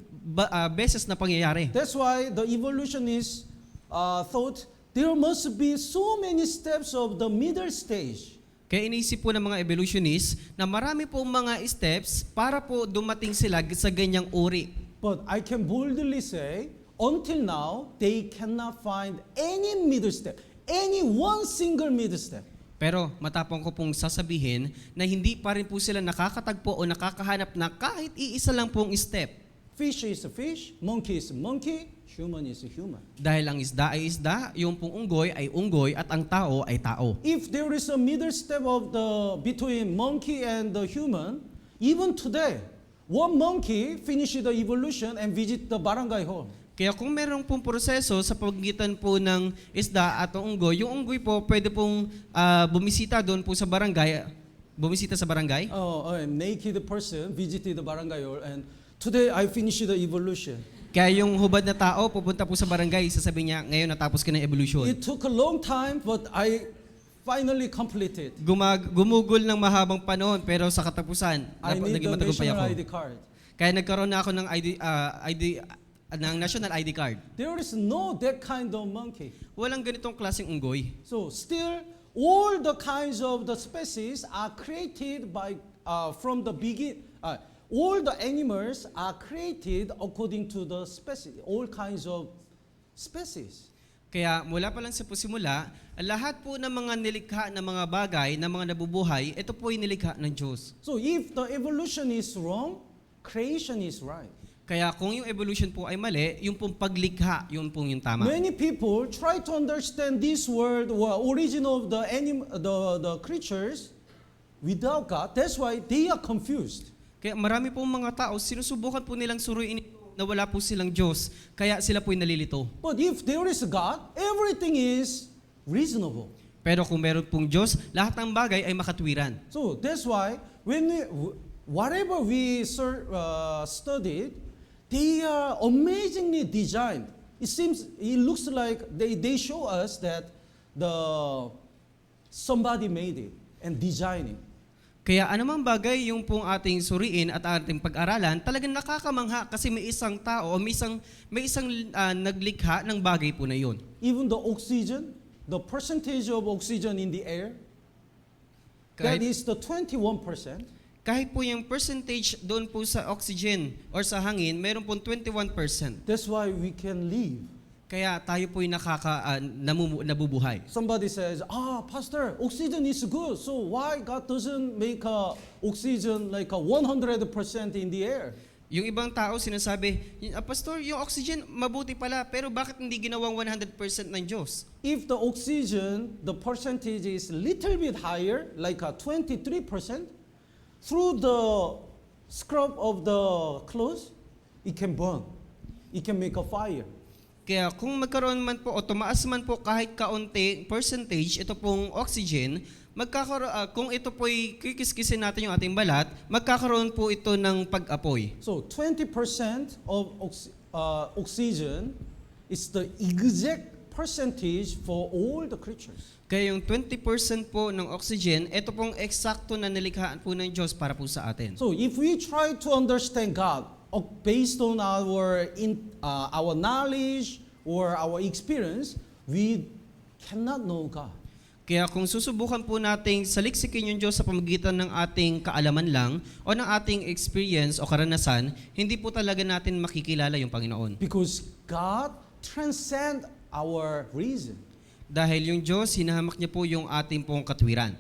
beses na pangyayari. That's why the evolutionists thought there must be so many steps of the middle stage. Kaya iniisip po ng mga evolutionists na marami po mga steps para po dumating sila sa ganyang uri. But I can boldly say, until now, they cannot find any middle step, any one single middle step. Pero matapang ko pong sasabihin na hindi pa rin po sila nakakatagpo o nakakahanap na kahit iisa lang pong step. Fish is a fish, monkey is a monkey, human is a human. Dahil ang isda ay isda, yung pong unggoy ay unggoy at ang tao ay tao. If there is a middle step between monkey and the human, even today, one monkey finished the evolution and visit the barangay hall. Kaya kung merong pong proseso sa pagitan po ng isda at unggoy, yung unggoy po pwede pong bumisita doon po sa barangay, bumisita sa barangay. A naked person visited the barangay hall and today I finished the evolution. Kaya yung hubad na tao pupunta po sa barangay, sasabihin niya, ngayon natapos ka ng evolution. It took a long time, but I finally completed. Gumugol ng mahabang panahon pero sa katapusan, I need naging the matagumpay national ako. ID card. Kaya nagkaroon na ako ng ng national ID card. There is no that kind of monkey. Walang ganitong klaseng unggoy. So still, all the kinds of the species are created by from the begin. All the animals are created according to the species. All kinds of species. Kaya mula pa lang sa simula, lahat po ng mga nilikha na mga bagay, na mga nabubuhay, ito po ay nilikha ng Diyos. So if the evolution is wrong, creation is right. Kaya kung yung evolution po ay mali, yung pong paglikha, yung pong yung tama. Many people try to understand this world or origin of the creatures without God. That's why they are confused. Kaya marami pong mga tao, sinusubukan po nilang suruin ito na wala po silang Diyos, kaya sila po'y nalilito. But if there is a God, everything is reasonable. Pero kung meron pong Diyos, lahat ng bagay ay makatwiran. So that's why when whatever we studied, they are amazingly designed. It looks like they show us that somebody made it and designed it. Kaya anumang bagay yung pong ating suriin at ating pag-aralan, talagang nakakamangha kasi may isang tao o may isang naglikha ng bagay po na yun. Even the oxygen, the percentage of oxygen in the air, that Kahit, is the 21%. kahit po yung percentage doon po sa oxygen or sa hangin, meron pong 21%. That's why we can live. Kaya tayo po'y nabubuhay. Somebody says, Pastor, oxygen is good. So why God doesn't make oxygen like a 100% in the air? Yung ibang tao sinasabi, Pastor, yung oxygen mabuti pala, pero bakit hindi ginawang 100% ng Diyos? If the oxygen, the percentage is little bit higher, like a 23%, through the scrub of the clothes, it can burn. It can make a fire. Kaya kung magkaroon man po o tumaas man po kahit kaunti percentage, ito pong oxygen, kung ito po'y kikiskisin natin yung ating balat, magkakaroon po ito ng pag-apoy. So 20% of oxygen is the exact percentage for all the creatures. Kaya yung 20% po ng oxygen, ito pong eksakto na nilikhaan po ng Diyos para po sa atin. So if we try to understand God based on our knowledge or our experience, we cannot know God. Kaya kung susubukan po nating saliksikin yung Diyos sa pamamagitan ng ating kaalaman lang o ng ating experience o karanasan, hindi po talaga natin makikilala yung Panginoon. Because God transcends our reason. Dahil yung Diyos, hinahamak niya po yung ating pong katwiran.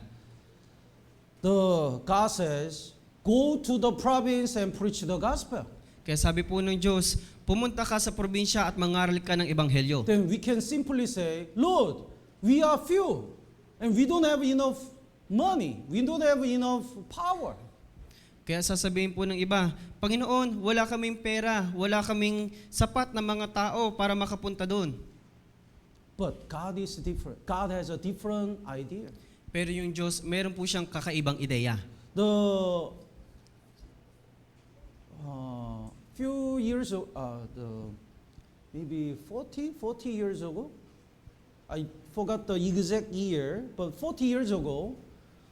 God says, go to the province and preach the gospel. Kaya sabi po ng Diyos, pumunta ka sa probinsya at mangaral ka ng ebanghelyo. Then we can simply say, Lord, we are few and we don't have enough money. We don't have enough power. Kaya sasabihin po ng iba, Panginoon, wala kaming pera, wala kaming sapat na mga tao para makapunta doon. But God is different. God has a different idea. Pero yung Diyos, meron po siyang kakaibang ideya. Few years ago, maybe 40 years ago, I forgot the exact year, but 40 years ago,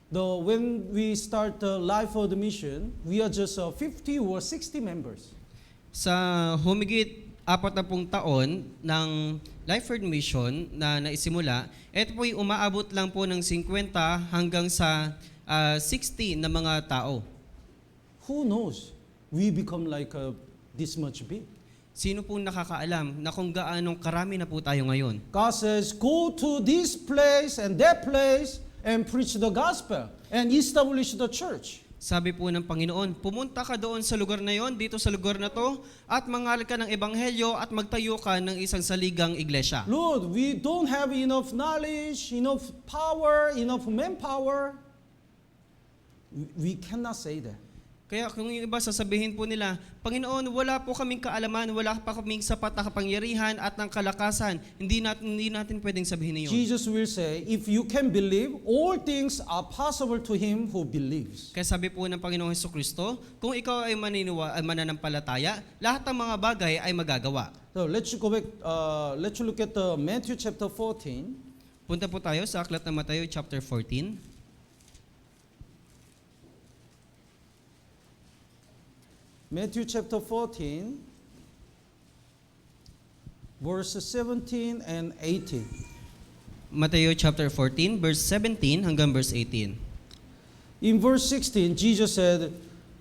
when we start the Life of the Mission, we are just 50 or 60 members. Sa humigit 40 taon ng Life Word Mission na naisimula, ito po'y umaabot lang po ng 50 hanggang sa 60 na mga tao. Who knows? We become like this much big. Sino pong nakakaalam na kung gaanong karami na po tayo ngayon? God says, go to this place and that place and preach the gospel and establish the church. Sabi po ng Panginoon, pumunta ka doon sa lugar na yon, dito sa lugar na to, at mangaral ka ng ebanghelyo at magtayo ka ng isang saligang iglesia. Lord, we don't have enough knowledge, enough power, enough manpower. We cannot say that. Kaya kung yung iba sasabihin po nila, Panginoon, wala po kaming kaalaman, wala pa kaming sapat na kapangyarihan at ng kalakasan. Hindi natin pwedeng sabihin niyon. Jesus will say, if you can believe, all things are possible to him who believes. Kaya sabi po ng Panginoong Hesukristo, kung ikaw ay mananampalataya, lahat ng mga bagay ay magagawa. So let's go back. Let's look at Matthew chapter 14. Punta po tayo sa Aklat ng Mateo chapter 14. Matthew chapter 14, verses 17 and 18. Mateo chapter 14, verse 17 hanggang verse 18. In verse 16, Jesus said,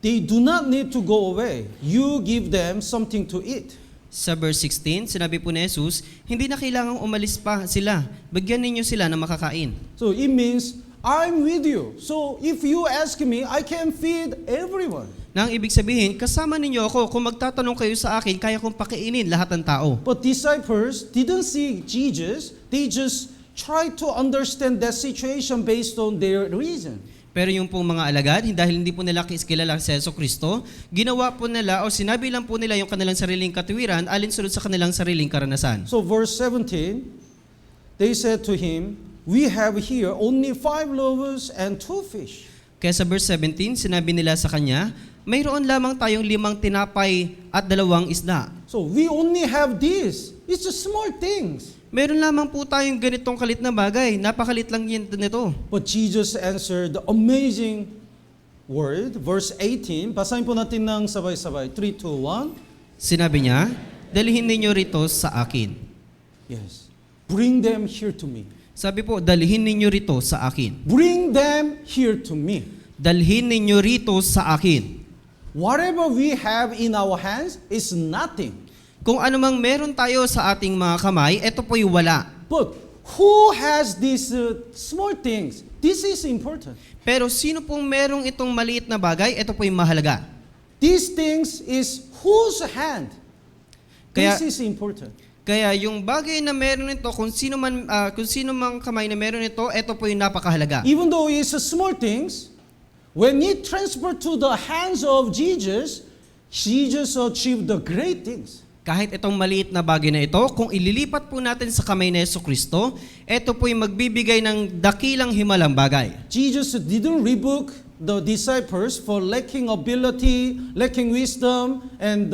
"They do not need to go away. You give them something to eat." Sa verse 16, sinabi po ni Jesus, hindi na kailangang umalis pa sila. Bigyan ninyo sila ng makakain. So it means, I'm with you. So if you ask me, I can feed everyone. Na ang ibig sabihin, kasama ninyo ako. Kung magtatanong kayo sa akin, kaya kong pakainin lahat ng tao. But disciples didn't see Jesus. They just tried to understand that situation based on their reason. Pero yung pong mga alagad, dahil hindi po nila kilala si Jesucristo, ginawa po nila o sinabi lang po nila yung kanilang sariling katuwiran alinsunod sa kanilang sariling karanasan. So verse 17, they said to him, "We have here only 5 loaves and 2 fish." Kaya sa verse 17, sinabi nila sa kanya, mayroon lamang tayong 5 tinapay at 2 isda. So we only have this. It's just small things. Meron lamang po tayong ganitong kalit na bagay. Napakalit lang yan nito. But Jesus answered the amazing word. Verse 18, basahin po natin ng sabay-sabay. 3, 2, 1. Sinabi niya, dalhin ninyo rito sa akin. Yes. Bring them here to me. Sabi po, dalhin ninyo rito sa akin. Bring them here to me. Dalhin ninyo rito sa akin. Whatever we have in our hands is nothing. Kung anumang meron tayo sa ating mga kamay, ito po'y wala. But who has these small things? This is important. Pero sino pong merong itong maliit na bagay, ito po'y mahalaga. These things is whose hand? Kaya- This is important. Kaya yung bagay na meron ito, kung sino mang kamay na meron ito, ito po'y napakahalaga. Even though it's small things, when it transferred to the hands of Jesus, Jesus achieved the great things. Kahit itong maliit na bagay na ito, kung ililipat po natin sa kamay ni Jesucristo, ito po'y magbibigay ng dakilang himalang bagay. Jesus didn't rebuke the disciples for lacking ability, lacking wisdom, and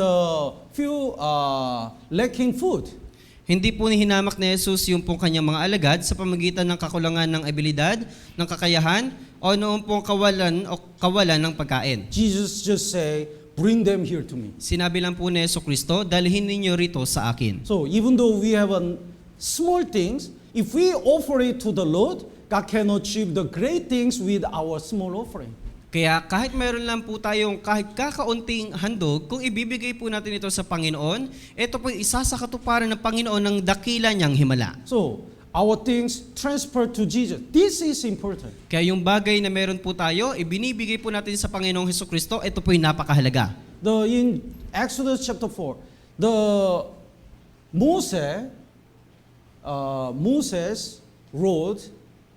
lacking food. Hindi po hinamak ni Jesus yung pong kanyang mga alagad sa pamagitan ng kakulangan ng abilidad, ng kakayahan, o noong pong kawalan ng pagkain. Jesus just say, bring them here to me. Sinabi lang po ni Jesucristo, dalhin ninyo rito sa akin. So even though we have small things, if we offer it to the Lord, God can achieve the great things with our small offering. Kaya kahit mayroon lang po tayong kahit kakaunting handog, kung ibibigay po natin ito sa Panginoon, ito po isasakatuparan ng Panginoon ng dakila niyang himala. So our things transfer to Jesus. This is important. Kaya yung bagay na meron po tayo, ibinibigay po natin sa Panginoong Hesukristo, ito po'y napakahalaga. In Exodus chapter 4, Moses road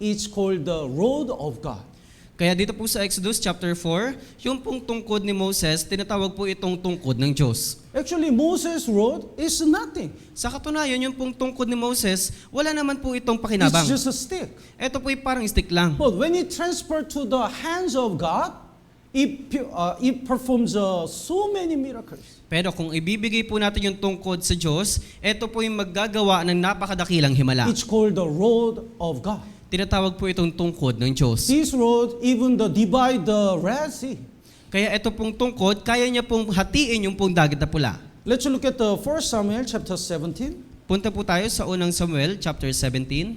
is called the road of God. Kaya dito po sa Exodus chapter 4, yung pong tungkod ni Moses, tinatawag po itong tungkod ng Diyos. Actually, Moses' road is nothing. Sa katunayan, yung pong tungkod ni Moses, wala naman po itong pakinabang. It's just a stick. Ito po'y parang stick lang. But when it transferred to the hands of God, it performs so many miracles. Pero kung ibibigay po natin yung tungkod sa Diyos, ito po yung maggagawa ng napakadakilang himala. It's called the road of God. Tinatawag po itong tungkod ng Diyos. This road even divide the Red Sea. Kaya ito pong tungkod, kaya niya pong hatiin yung pong dagat na pula. Let's look at the 1 Samuel chapter 17. Punta po tayo sa unang Samuel, chapter 17.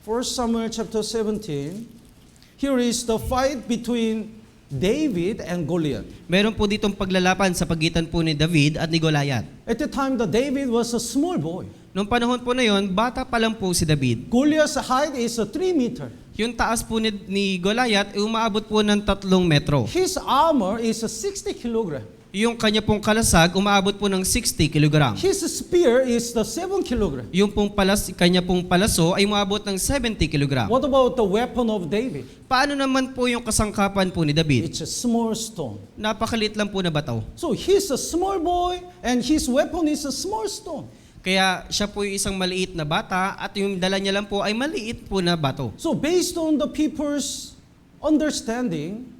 1 Samuel chapter 17. Here is the fight between David and Goliath. Meron po ditong paglalaban sa pagitan po ni David at ni Goliath. At the time, David was a small boy. Noong panahon po na yon, bata pa lang po si David. Goliath's height is 3 meter. Yung taas po ni Goliath ay umaabot po ng 3 metro. His armor is 60 kilogram. Yung kanya pong kalasag, umaabot po ng 60 kilogram. His spear is 7 kilogram. Yung pong kanya pong palaso ay umaabot ng 70 kilogram. What about the weapon of David? Paano naman po yung kasangkapan po ni David? It's a small stone. Napakalit lang po na bato. So he's a small boy and his weapon is a small stone. Kaya siya po yung isang maliit na bata at yung dala niya lang po ay maliit po na bato. So based on the people's understanding,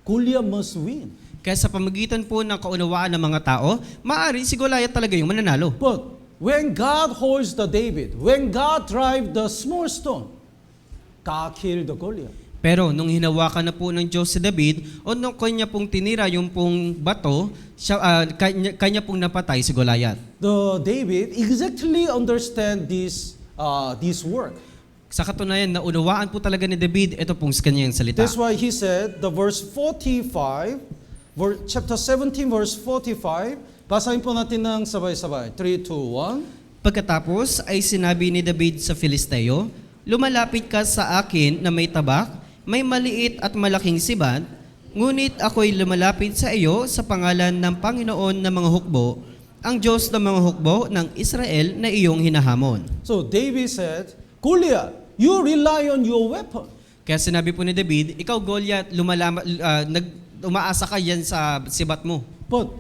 Goliath must win. Kaya sa pamagitan po ng kaunawaan ng mga tao, maaari si Goliath talaga yung mananalo. But when God holds the David, when God drive the small stone, God killed the Goliath. Pero nung hinawakan na po ng Diyos si David, o nung kanya pong tinira yung pong bato, kanya pong napatay si Goliath. The David exactly understand this work. Sa katunayan, naunawaan po talaga ni David ito pong kanyang salita. That's why he said, the verse 45, chapter 17, verse 45, basahin po natin ng sabay-sabay. 3, 2, 1. Pagkatapos ay sinabi ni David sa Filisteo, lumalapit ka sa akin na may tabak, may maliit at malaking sibat, ngunit ako'y lumalapit sa iyo sa pangalan ng Panginoon ng mga hukbo, ang Diyos ng mga hukbo ng Israel na iyong hinahamon. So David said, Goliath, you rely on your weapon. Kaya sinabi po ni David, ikaw Goliath, umaasa ka yan sa sibat mo. But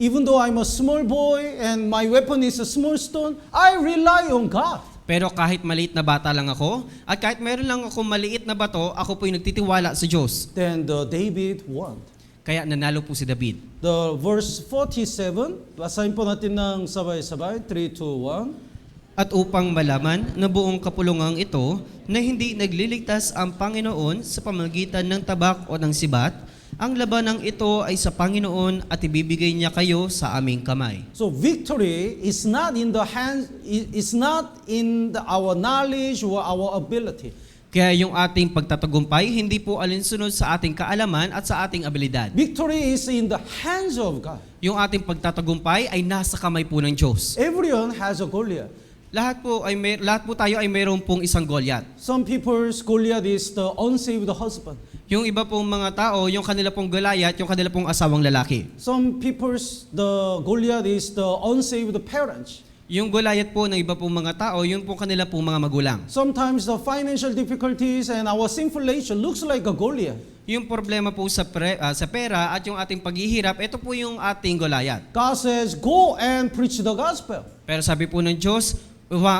even though I'm a small boy and my weapon is a small stone, I rely on God. Pero kahit maliit na bata lang ako, at kahit meron lang ako maliit na bato, ako po'y nagtitiwala sa Diyos. Then David won. Kaya nanalo po si David. The verse 47, basahin po natin ng sabay-sabay. 3, 2, 1. At upang malaman na buong kapulungang ito na hindi nagliligtas ang Panginoon sa pamamagitan ng tabak o ng sibat, ang labanang ito ay sa Panginoon at ibibigay niya kayo sa aming kamay. So victory is not in the hands, is not in our knowledge or our ability. Kaya yung ating pagtatagumpay, hindi po alinsunod sa ating kaalaman at sa ating abilidad. Victory is in the hands of God. Yung ating pagtatagumpay ay nasa kamay po ng Diyos. Everyone has a Goliath. Lahat po tayo ay mayroon pong isang Goliath. Some people's Goliath is the unsaved husband. Yung iba pong mga tao, yung kanila pong Goliath, yung kanila pong asawang lalaki. Some people's the Goliath is the unsaved parents. Yung Goliath po ng iba pong mga tao, yun po kanila pong mga magulang. Sometimes the financial difficulties and our sinful nature looks like a Goliath. Yung problema po sa pera at yung ating paghihirap, ito po yung ating Goliath. God says, go and preach the gospel. Pero sabi po ng Diyos,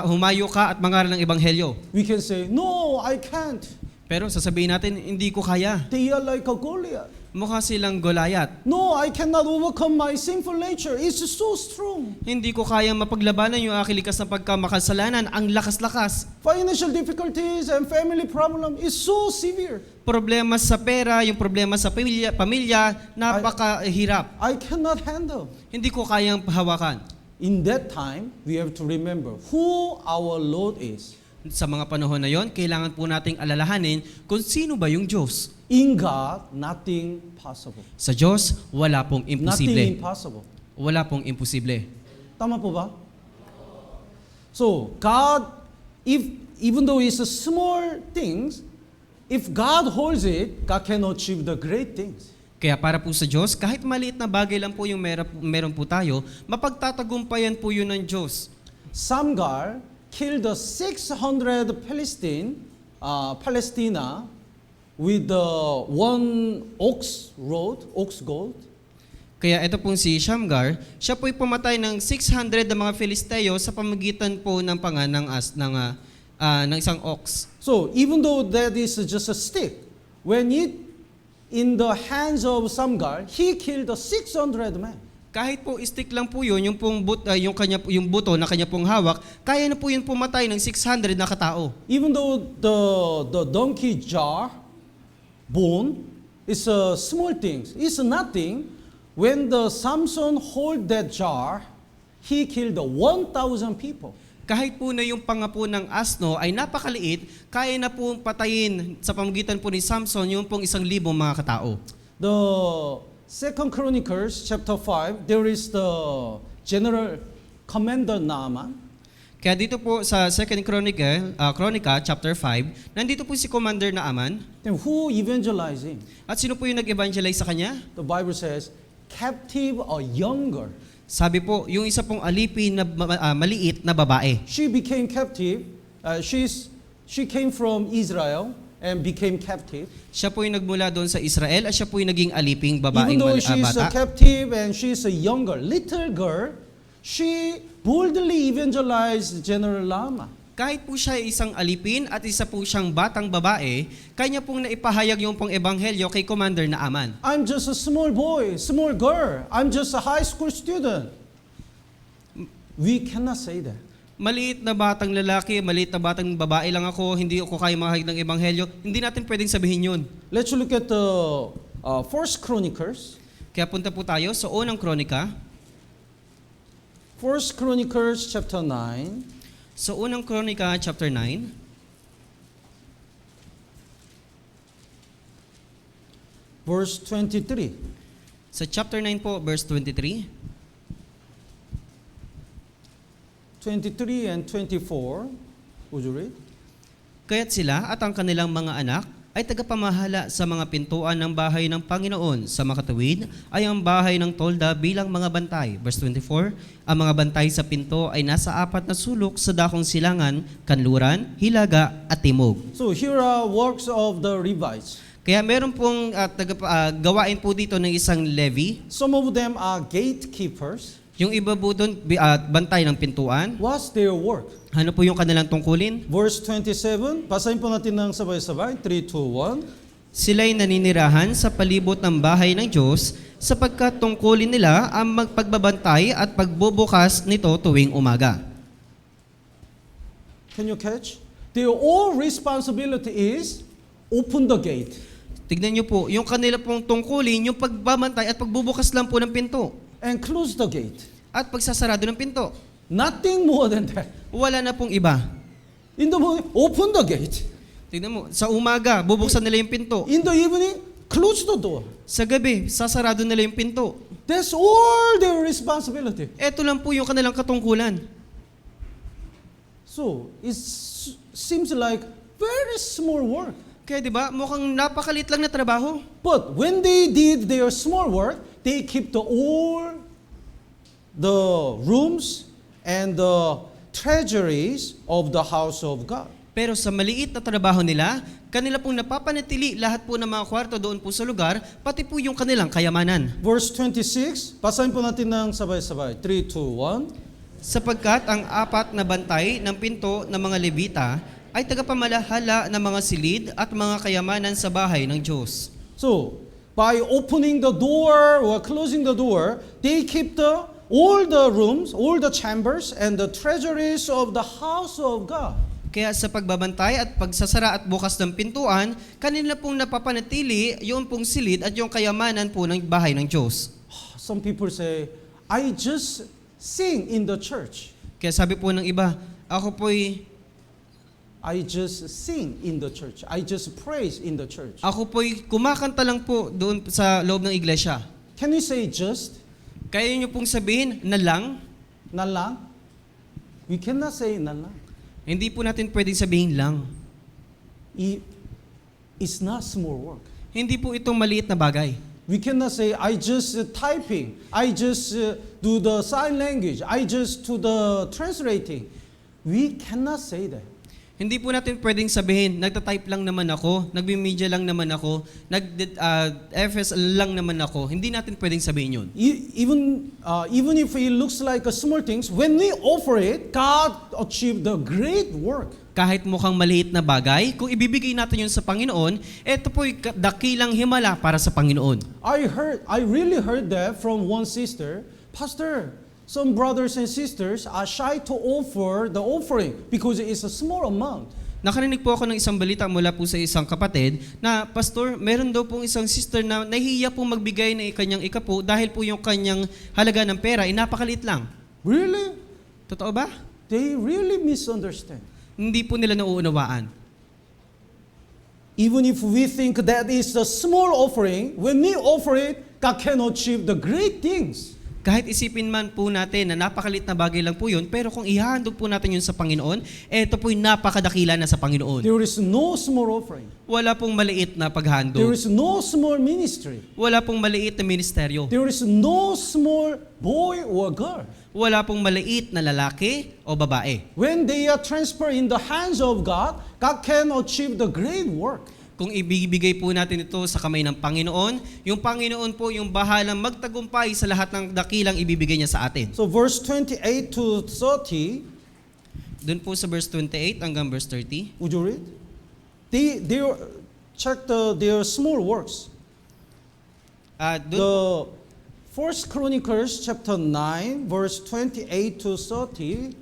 humayo ka at mangaral ng ebanghelyo. We can say, no, I can't. Pero sasabihin natin, hindi ko kaya. They are like a Goliath. Mukha silang Goliath. No, I cannot overcome my sinful nature. It's so strong. Hindi ko kayang mapaglabanan yung aking likas na pagkamakasalanan. Ang lakas-lakas. Financial difficulties and family problem is so severe. Problema sa pera, yung problema sa pamilya, napakahirap. I cannot handle. Hindi ko kayang hawakan. In that time, we have to remember who our Lord is. Sa mga panahon na yon, kailangan po nating alalahanin kung sino ba yung Diyos. In God, nothing possible. Sa Diyos, wala pong Nothing imposible. impossible. Wala pong imposible. Tama po ba? So, God, even though it's a small things, if God holds it, God can achieve the great things. Kaya para po sa Diyos, kahit maliit na bagay lang po yung meron po tayo, mapagtatagumpayan po yun ng Diyos. Samgar killed the 600 Palestina with the one ox goat. Kaya ito pong si Shamgar, siya po'y pumatay ng 600 na mga Filisteo sa pamagitan po ng ng isang ox. So even though that is just a stick, when it in the hands of Samgar, he killed the 600 men. Kahit po stick lang po yun, yung buto na kanya pong hawak, kaya na po yun pumatay ng 600 na katao. Even though the donkey jar bone is a small thing, it's nothing. When the Samson hold that jar, he killed 1,000 people. Kahit po na yung pangapo ng asno ay napakaliit, kaya na po patayin sa pamagitan po ni Samson yung pong 1,000 mga katao. The 2 Chronicles chapter 5, there is the general commander Naaman. Kaya dito po sa 2 Chronica chapter 5, nandito po si Commander Naaman. Then who evangelized him? At sino po yung nag-evangelize sa kanya? The Bible says, captive or younger. Sabi po, yung isa pong alipin na maliit na babae. She became captive. She came from Israel and became captive. Siya po yung nagmula doon sa Israel at siya po yung naging aliping babaeng Even though she's a bata. captive and she's a younger little girl, she boldly evangelized General Lama. Kahit po siya ay isang alipin at isa po siyang batang babae, kanya pong naipahayag yung pong ebanghelyo kay Commander Naaman. I'm just a small boy, small girl. I'm just a high school student. We cannot say that. Maliit na batang lalaki, maliit na batang babae lang ako, hindi ako kaya makahig ng ebanghelyo, hindi natin pwedeng sabihin yun. Let's look at the First Chronicles. Kaya punta po tayo sa unang kronika. First Chronicles chapter 9. Sa unang kronika, chapter 9. Verse 23. Sa chapter 9 po, verse 23. 23 and 24. Would you read? Kaya't sila at ang kanilang mga anak ay tagapamahala sa mga pintuan ng bahay ng Panginoon. Sa makatuwid ay ang bahay ng tolda bilang mga bantay. Verse 24, ang mga bantay sa pinto ay nasa 4 na sulok sa dakong silangan, kanluran, hilaga at timog. So here are works of the Levites. Kaya meron pong gawain po dito ng isang Levi. Some of them are gatekeepers. Yung iba po doon, bantay ng pintuan. What's their work? Ano po yung kanilang tungkulin? Verse 27, basahin po natin ng sabay-sabay. 3, 2, 1. Sila'y naninirahan sa palibot ng bahay ng Diyos sapagkat tungkulin nila ang magpagbabantay at pagbubukas nito tuwing umaga. Can you catch? Their all responsibility is open the gate. Tignan niyo po, yung kanila pong tungkulin, yung pagbabantay at pagbubukas lang po ng pinto And close the gate. at pagsasarado ng pinto. Nothing more than that. Wala na pong iba. In the morning, open the gate. Tignan mo, sa umaga, bubuksan nila yung pinto. In the evening, close the door. Sa gabi, sasarado nila yung pinto. That's all their responsibility. Ito lang po yung kanilang katungkulan. So, it seems like very small work. Kaya di ba, mukhang napakalit lang na trabaho. But when they did their small work, they kept all the rooms and the treasuries of the house of God. Pero sa maliit na trabaho nila, kanila pong napapanatili lahat po ng mga kwarto doon po sa lugar, pati po yung kanilang kayamanan. Verse 26, basahin po natin ng sabay-sabay. 3, 2, 1. Sapagkat ang 4 na bantay ng pinto ng mga Levita ay tagapamalahala ng mga silid at mga kayamanan sa bahay ng Diyos. So, by opening the door or closing the door, they keep all the rooms, all the chambers, and the treasuries of the house of God. Kaya sa pagbabantay at pagsasara at bukas ng pintuan, kanila pong napapanatili yung pong silid at yung kayamanan po ng bahay ng Diyos. Some people say, I just sing in the church. Kaya sabi po ng iba, I just sing in the church. I just praise in the church. ako po'y kumakanta lang po doon sa loob ng iglesia. Can you say just? Kaya nyo pong sabihin na lang, Na lang? We cannot say na lang. hindi po natin pwedeng sabihin lang. It's not small work. Hindi po itong maliit na bagay. We cannot say, I just typing. I just do the sign language. I just do the translating. We cannot say that. Hindi po natin pwedeng sabihin, nagtatype lang naman ako, nagbi-media lang naman ako, FS lang naman ako. Hindi natin pwedeng sabihin yun. Even if it looks like a small things, when we offer it, God achieved the great work. Kahit mukhang maliit na bagay, kung ibibigay natin yun sa Panginoon, ito po'y dakilang himala para sa Panginoon. I really heard that from one sister, Pastor, some brothers and sisters are shy to offer the offering because it's a small amount. Nakarinig po ako ng isang balita mula po sa isang kapatid na, Pastor, meron daw pong isang sister na nahihiya pong magbigay ng kanyang ikapo dahil po yung kanyang halaga ng pera ay napakaliit lang. Really? Totoo ba? They really misunderstand. Hindi po nila nauunawaan. Even if we think that is a small offering, when we offer it, God can achieve the great things. Kahit isipin man po natin na napakalit na bagay lang po yun, pero kung ihahandog po natin yun sa Panginoon, ito po'y napakadakila na sa Panginoon. There is no small offering. Wala pong maliit na There paghandog. is no small ministry. Wala pong maliit na ministeryo. There is no small boy or girl. Wala pong maliit na lalaki o babae. When they are transferred in the hands of God, God can achieve the great work. Kung ibibigay po natin ito sa kamay ng Panginoon, yung Panginoon po yung bahalang magtagumpay sa lahat ng dakilang ibibigay niya sa atin. So verse 28 to 30, Doon po sa verse 28 hanggang verse 30. would you read? They check their small works. Doon, The 1 Chronicles chapter 9, verse 28 to 30.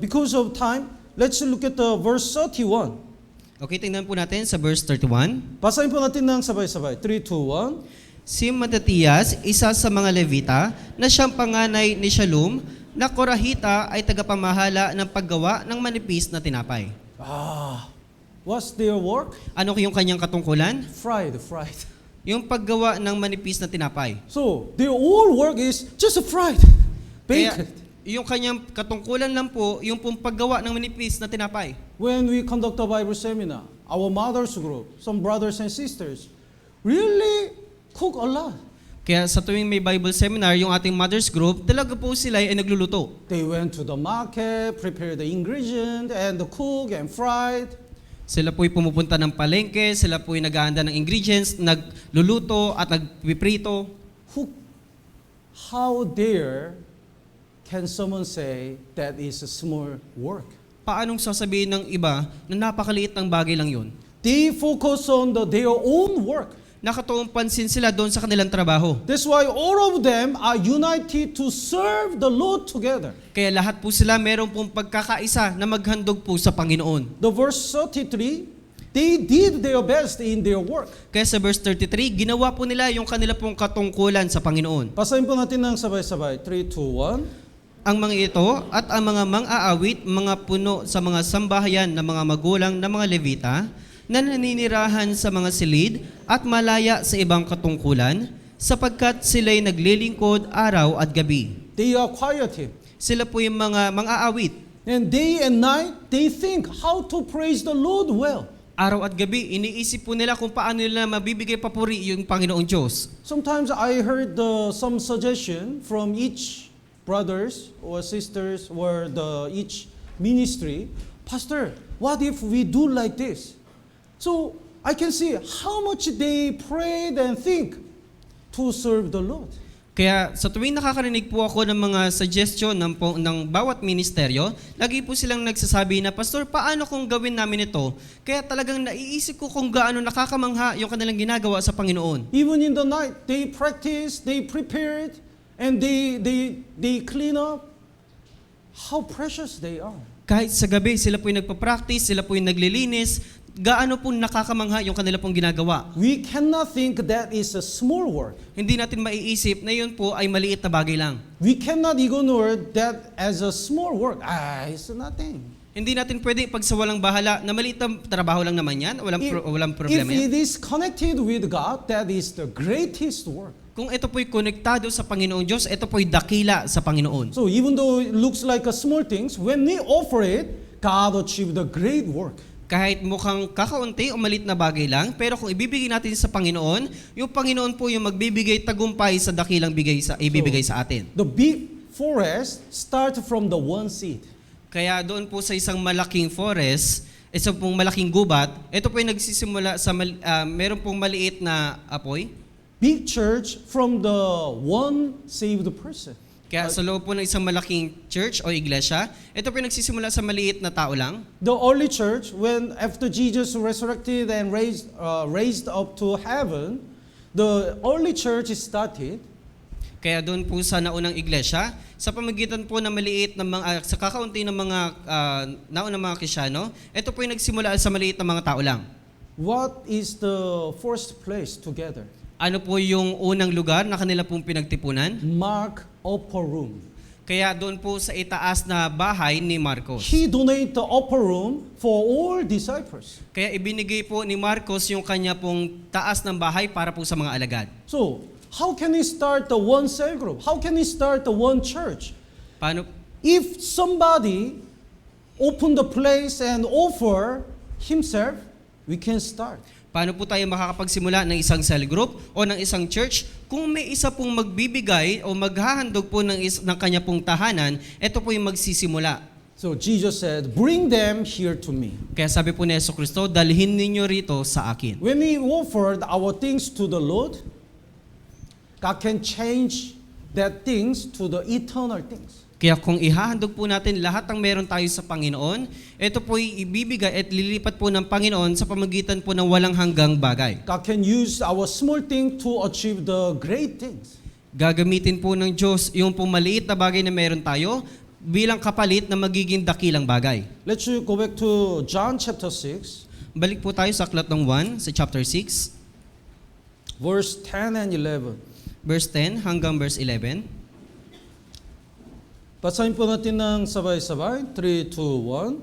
Because of time, let's look at the verse 31. Okay, tingnan po natin sa verse 31. Basahin po natin ng sabay-sabay. 3, 2, 1. Si Matatiyas, isa sa mga Levita, na siyang panganay ni Shalom, na Korahita ay tagapamahala ng paggawa ng manipis na tinapay. What's their work? Ano yung kanyang katungkulan? Fried. Yung paggawa ng manipis na tinapay. So, their whole work is just fried, Kaya, baked. yung kanyang katungkulan lang po, yung pong paggawa ng manipis na tinapay. When we conduct a Bible seminar, our mothers group, some brothers and sisters, really cook a lot. Kaya sa tuwing may Bible seminar, yung ating mothers group, talaga po sila ay nagluluto. They went to the market, prepare the ingredient, and cook and fried. Sila po'y pumupunta ng palengke, sila po'y naghahanda ng ingredients, nagluluto at nagpiprito. How dare can someone say that is a small work? Paanong sasabihin ng iba na napakaliit ng bagay lang yun? They focus on their own work. Nakatuong pansin sila doon sa kanilang trabaho. That's why all of them are united to serve the Lord together. Kaya lahat po sila meron pong pagkakaisa na maghandog po sa Panginoon. The verse 33, they did their best in their work. Kaya sa verse 33, ginawa po nila yung kanila pong katungkulan sa Panginoon. Basahin po natin ng sabay-sabay. 3, 2, 1. Ang mga ito at ang mga mang-aawit, mga puno sa mga sambahayan ng mga magulang ng mga Levita, na naninirahan sa mga silid at malaya sa ibang katungkulan, sapagkat sila'y naglilingkod araw at gabi. They are quiet. Sila po yung mga mang-aawit. And day and night, they think how to praise the Lord well. Araw at gabi, iniisip po nila kung paano nila mabibigay papuri yung Panginoong Diyos. Sometimes I heard some suggestion from each brothers or sisters or each ministry. Pastor, what if we do like this? So I can see how much they prayed and think to serve the Lord. Kaya sa tuwing nakakarinig po ako ng mga suggestion ng bawat ministeryo, lagi po silang nagsasabi na, Pastor, paano kung gawin namin ito? Kaya talagang naiisip ko kung gaano nakakamangha yung kanilang ginagawa sa Panginoon. Even in the night, they practiced, they prepared, and they clean up. How precious they are. Kahit sa gabi, sila po'y nagpa-practice, sila po'y naglilinis, gaano po nakakamangha yung kanila pong ginagawa. We cannot think that is a small work. Hindi natin maiisip na yun po ay maliit na bagay lang. We cannot ignore that as a small work. It's nothing. Hindi natin pwede pagsawalang bahala na maliit na trabaho lang naman yan, walang problema If yan. it is connected with God, that is the greatest work. Kung ito po'y konektado sa Panginoong Diyos, ito po'y dakila sa Panginoon. So even though it looks like a small things, when we offer it, God achieved the great work. Kahit mukhang kakaunti o maliit na bagay lang, pero kung ibibigay natin sa Panginoon, yung Panginoon po yung magbibigay tagumpay sa dakilang ibibigay sa atin. The big forest starts from the one seed. Kaya doon po sa isang malaking forest, isang pong malaking gubat, ito po yung nagsisimula sa meron pong maliit na apoy. Big church from the one saved person. Kaya sa loob po ng isang malaking church o iglesia, ito po yung nagsisimula sa maliit na tao lang. The early church, when after Jesus resurrected and raised up to heaven, the early church started. Kaya doon po sa naunang iglesia, sa pamagitan po ng maliit na sa kakaunti ng mga naunang mga Kristyano, ito po yung nagsimula sa maliit na mga tao lang. What is the first place together? Ano po yung unang lugar na kanila pong pinagtipunan? Mark upper room. Kaya doon po sa itaas na bahay ni Marcos. He donated the upper room for all disciples. Kaya ibinigay po ni Marcos yung kanya pong taas ng bahay para po sa mga alagad. So, how can he start the one cell group? How can he start the one church? Paano? If somebody open the place and offer himself, we can start. Paano po tayo makakapagsimula ng isang cell group o ng isang church kung may isa pong magbibigay o maghahandog po ng kanya pong tahanan, ito po yung magsisimula. So Jesus said, bring them here to me. Kaya sabi po ni Jesucristo, dalhin ninyo rito sa akin. When we offered our things to the Lord, God can change that things to the eternal things. Kaya kung ihahandog po natin lahat ng meron tayo sa Panginoon, ito po'y ibibigay at lilipat po ng Panginoon sa pamagitan po ng walang hanggang bagay. God can use our small thing to achieve the great things. Gagamitin po ng Diyos yung pong maliit na bagay na meron tayo bilang kapalit na magiging dakilang bagay. Let's go back to John chapter 6, Balik po tayo sa aklat ng 1 sa chapter 6, verse 10 and 11. verse 10 hanggang verse 11. Basahin po natin ng sabay-sabay. 3, 2, 1.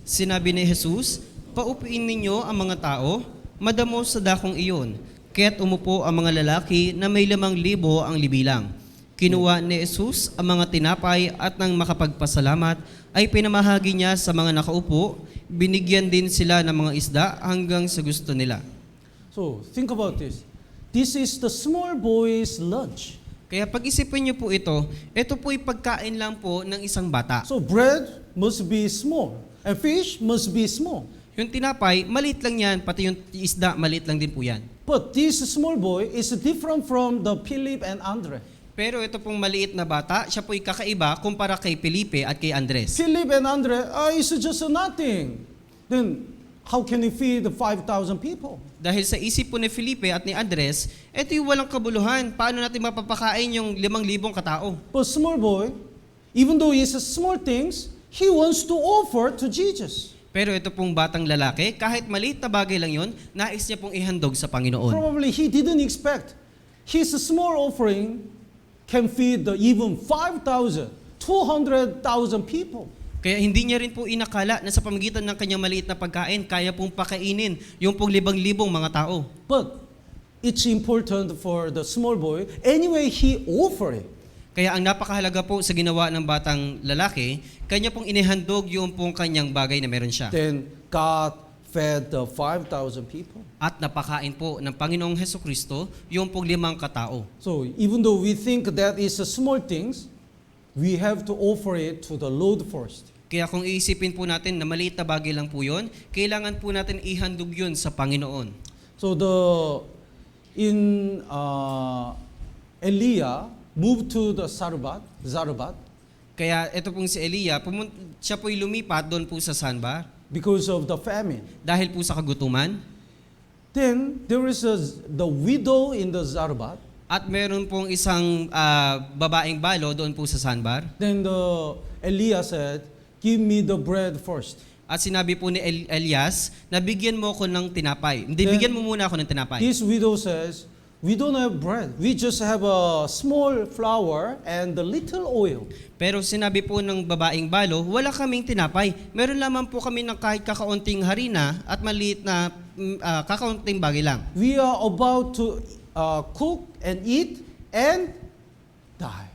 Sinabi ni Jesus, paupuin ninyo ang mga tao, madamo sa dakong iyon. Kaya't umupo ang mga lalaki na may 5,000 ang libilang. Kinuha ni Jesus ang mga tinapay at nang makapagpasalamat ay pinamahagi niya sa mga nakaupo. Binigyan din sila ng mga isda hanggang sa gusto nila. So, think about this. This is the small boy's lunch. Kaya pag-isipin niyo po ito po'y pagkain lang po ng isang bata. So, bread must be small, and fish must be small. Yung tinapay, maliit lang yan, pati yung isda, maliit lang din po yan. But this small boy is different from the Philip and Andre. Pero ito pong maliit na bata, siya po'y kakaiba kumpara kay Felipe at kay Andres. Philip and Andre is just nothing. Then, how can he feed the 5,000 people? Dahil sa isip po ni Felipe at ni Andres, ito yung walang kabuluhan. Paano natin mapapakain yung 5,000 katao? But small boy, even though it's small things, he wants to offer to Jesus. Pero ito pong batang lalaki, kahit maliit na bagay lang yun, nais niya pong ihandog sa Panginoon. Probably he didn't expect his small offering can feed the even 5,000, 200,000 people. Kaya hindi niya rin po inakala na sa pamamagitan ng kanyang maliit na pagkain, kaya pong pakainin yung pong 5,000 mga tao. But it's important for the small boy. Anyway, he offered it. Kaya ang napakahalaga po sa ginawa ng batang lalaki, kanya pong inihandog yung pong kanyang bagay na meron siya. Then God fed the 5,000 people. At napakain po ng Panginoong Hesukristo yung pong 5 katao. So even though we think that is a small things, we have to offer it to the Lord first. Kaya kung iisipin po natin na maliit na bagay lang po yun, kailangan po natin ihandog yun sa Panginoon. So Eliah moved to the Zarephath Kaya ito pong si Elia, siya po'y lumipat doon po sa Sanbar because of the famine. dahil po sa kagutuman. Then there is the widow in the Zarephath. At meron pong isang babaeng balo doon po sa Sanbar. Then Eliah said, "Give me the bread first." At sinabi po ni Elias, nabigyan mo ko ng tinapay. Hindi, bigyan mo muna ako ng tinapay. This widow says, "We don't have bread. We just have a small flour and a little oil." Pero sinabi po ng babaeng balo, wala kaming tinapay. Meron lamang po kami ng kahit kakaunting harina at maliit na kakaunting bagay lang. We are about to cook and eat and die.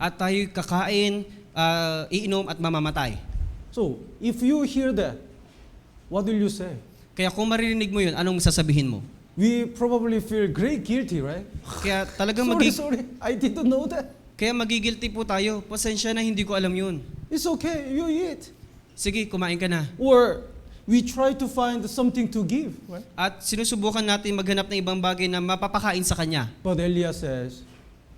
At tayo'y kakain, iinom at mamamatay. So, if you hear that, what will you say? Kaya kung maririnig mo yun, anong sasabihin mo? We probably feel great guilty, right? Kaya talagang Sorry, I didn't know that. Kaya magigilty po tayo. Pasensya na, hindi ko alam yun. It's okay, you eat. Sige, kumain ka na. Or we try to find something to give, right? At sinusubukan natin maghanap ng ibang bagay na mapapakain sa kanya. But Eliah says,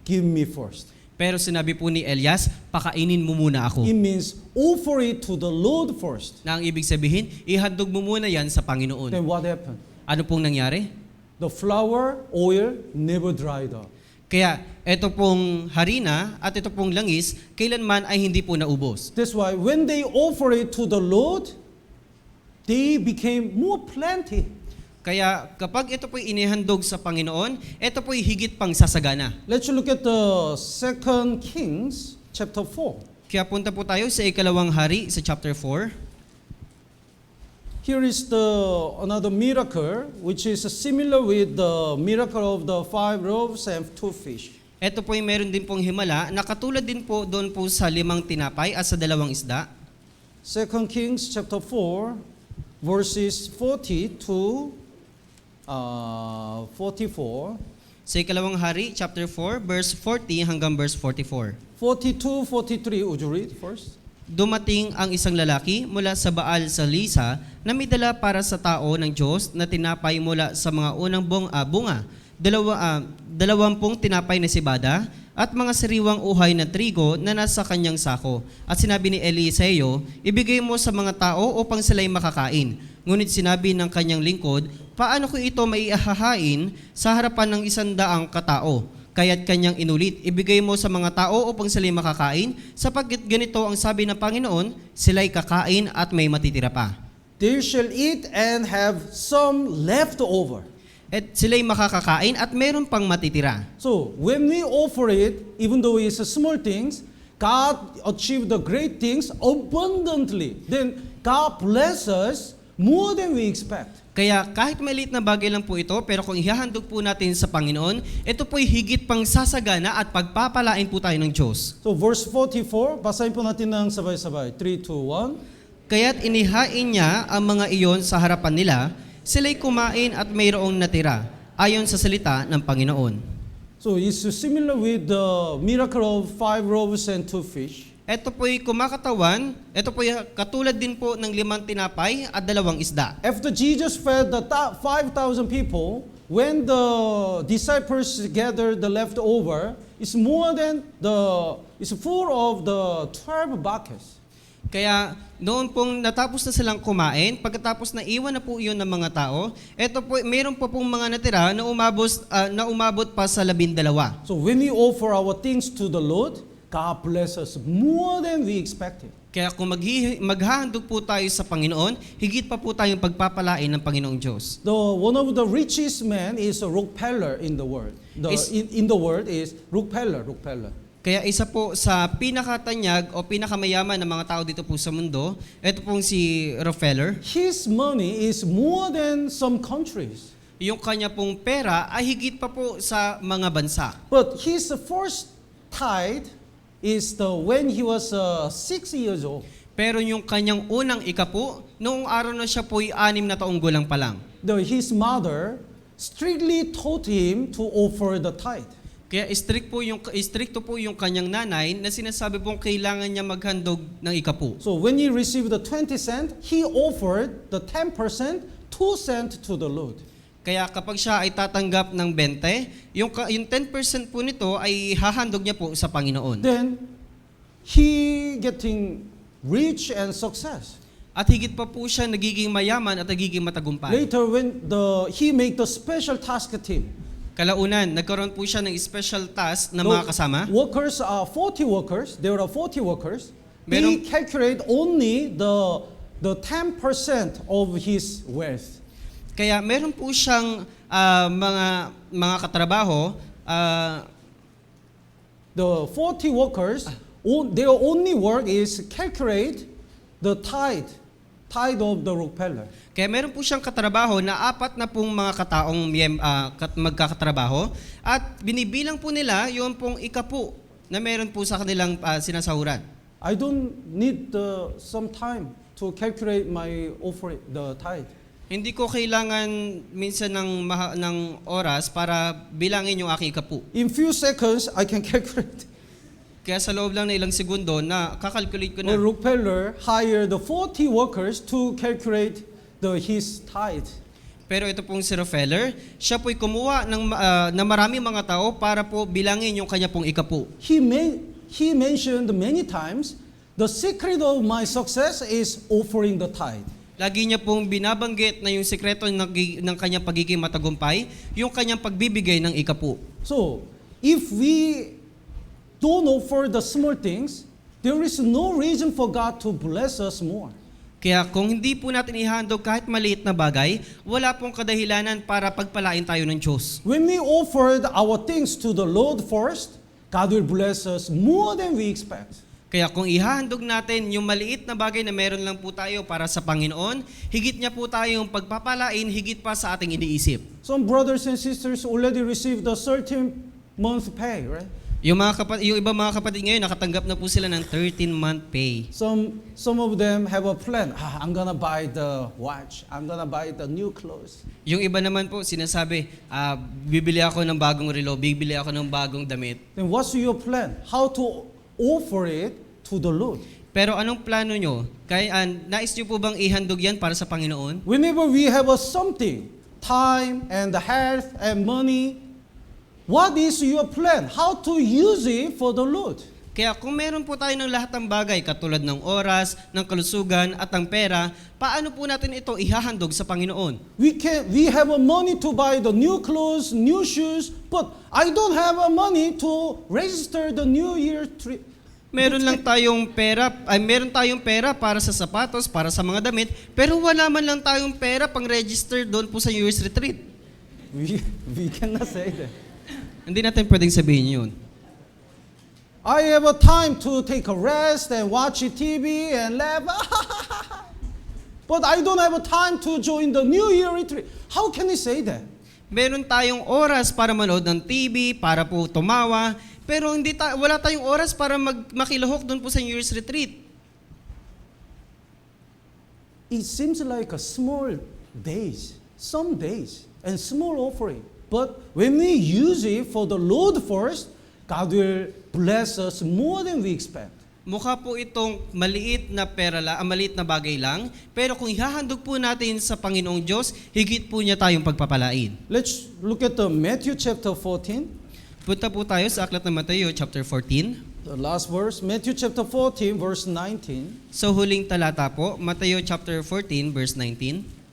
"Give me first." Pero sinabi po ni Elias, pakainin mo muna ako. It means offer it to the Lord first. Na ang ibig sabihin, ihandog mo muna yan sa Panginoon. Then what happened? Ano pong nangyari? The flour, oil never dried up. Kaya ito pong harina at ito pong langis, kailanman ay hindi po naubos. That's why when they offer it to the Lord, they became more plenty. Kaya kapag ito po'y inihandog sa Panginoon, ito po'y higit pang sasagana. Let's look at the 2 Kings chapter 4. Kaya punta po tayo sa ikalawang hari sa chapter 4. Here is another miracle which is similar with the miracle of the 5 loaves and 2 fish. Ito po'y meron din pong himala na katulad din po doon po sa 5 tinapay at sa 2 isda. 2 Kings chapter 4 verses 40 to 44. Sa ikalawang hari, chapter 4, verse 40 hanggang verse 44. 42, 43, would you read first? Dumating ang isang lalaki mula sa Baal sa Lisa na may dala para sa tao ng Diyos na tinapay mula sa mga unang bunga. 20 tinapay na sibada at mga sariwang uhay na trigo na nasa kanyang sako. At sinabi ni Eliseo, ibigay mo sa mga tao upang sila'y makakain. Ngunit sinabi ng kanyang lingkod, paano ko ito maiahahain sa harapan ng 100 katao? Kaya't kanyang inulit, ibigay mo sa mga tao upang sila'y makakain, sapagkat ganito ang sabi ng Panginoon, sila'y kakain at may matitira pa. They shall eat and have some left over. At sila'y makakakain at meron pang matitira. So when we offer it, even though it's small things, God achieved the great things abundantly. Then God bless us more than we expect. Kaya kahit maliit na bagay lang po ito, pero kung ihahandog po natin sa Panginoon, ito po'y higit pang sasagana at pagpapalain po tayo ng Diyos. So verse 44, basahin po natin ng sabay-sabay. 3, 2, 1. Kaya't inihain niya ang mga iyon sa harapan nila, sila'y kumain at mayroong natira, ayon sa salita ng Panginoon. So it's similar with the miracle of 5 loaves and 2 fish. Ito po'y kumakatawan, ito po'y katulad din po ng 5 tinapay at 2 isda. After Jesus fed the 5,000 people, when the disciples gathered the leftover, it's full of the 12 buckets. Kaya noon pong natapos na silang kumain, pagkatapos na iwan na po iyon ng mga tao, ito po, mayroon po pong mga natira na umabot pa sa 12. So when we offer our things to the Lord, God bless us more than we expected. Kaya kung maghahandog po tayo sa Panginoon, higit pa po tayong pagpapalain ng Panginoong Diyos. One of the richest man is Rockefeller in the world. In the world is Rockefeller. Kaya isa po sa pinakatanyag o pinakamayaman ng mga tao dito po sa mundo, ito pong si Rockefeller. His money is more than some countries. Yung kanya pong pera ay higit pa po sa mga bansa. But his first tithe is when he was 6 years old. Pero yung kanyang unang ikapo, noong araw na siya po'y 6 na taong gulang pa lang. His mother strictly taught him to offer the tithe. Kaya stricto po yung kanyang nanay na sinasabi pong kailangan niya maghandog ng ikapo. So when he received the 20 cent, he offered the 10%, 2 cent to the Lord. Kaya kapag siya ay tatanggap ng 20, yung 10% po nito ay hahandog niya po sa Panginoon. Then he getting rich and success. At higit pa po siya nagiging mayaman at nagiging matagumpay. Later when he make the special task team. Kalaunan, nagkaroon po siya ng special task na mga kasama. Workers are 40 workers. There are 40 workers. Meron- He calculate only the 10% of his wealth. Kaya meron po siyang mga katrabaho, The 40 workers, their only work is calculate the tithe of the Rockefeller. kaya meron po siyang katrabaho na 4 na pong mga kataong magkakatrabaho at binibilang po nila yung pong ikapo na meron po sa kanilang sinasahuran. I don't need some time to calculate my offering, the tithe. Hindi ko kailangan minsan ng oras para bilangin yung aking ikapo. In few seconds, I can calculate. Kaya sa loob lang na ilang segundo na kakalculate ko na. Rockefeller hired the 40 workers to calculate his tithe. Pero ito pong si Rockefeller, siya po'y kumuha ng maraming mga tao para po bilangin yung kanya pong ikapo. He mentioned many times, the secret of my success is offering the tithe. Lagi niya pong binabanggit na yung sekreto ng kanyang pagiging matagumpay, yung kanyang pagbibigay ng ikapo. So, if we don't offer the small things, there is no reason for God to bless us more. Kaya kung hindi po natin ihandog kahit maliit na bagay, wala pong kadahilanan para pagpalain tayo ng Diyos. When we offered our things to the Lord first, God will bless us more than we expect. Kaya kung ihahandog natin yung maliit na bagay na meron lang po tayo para sa Panginoon, higit niya po tayong pagpapalain, higit pa sa ating iniisip. Some brothers and sisters already received the 13-month pay, right? Yung ibang mga kapatid ngayon, nakatanggap na po sila ng 13-month pay. Some of them have a plan. I'm gonna buy the watch. I'm gonna buy the new clothes. Yung iba naman po, sinasabi, bibili ako ng bagong relo, bibili ako ng bagong damit. Then what's your plan? How to offer it to the Lord? Pero anong plano nyo? Nais nyo po bang ihandog yan para sa Panginoon? Whenever we have something, time and health and money, what is your plan? How to use it for the Lord? Kaya kung meron po tayo ng lahat ng bagay katulad ng oras, ng kalusugan at ng pera, paano po natin ito ihahandog sa Panginoon? We have a money to buy the new clothes, new shoes, but I don't have a money to register the New Year tree. Meron tayong pera para sa sapatos, para sa mga damit, pero wala man lang tayong pera pang-register doon po sa New Year's retreat. We cannot say that. Hindi natin pwedeng sabihin yun. I have a time to take a rest and watch TV and laugh. But I don't have a time to join the New Year retreat. How can you say that? Meron tayong oras para manood ng TV, para po tumawa, pero wala tayong oras para makilahok doon po sa New Year's retreat. It seems like a small days, some days, and small offering. But when we use it for the Lord first, God will bless us more than we expect. Mukha po itong maliit na maliit na bagay lang, pero kung ihahandog po natin sa Panginoong Diyos, higit po niya tayong pagpapalain. Let's look at the Matthew chapter 14. Punta po tayo sa aklat ng Mateo chapter 14. The last verse, Matthew chapter 14, verse 19. So huling talata po, Mateo chapter 14 verse 19.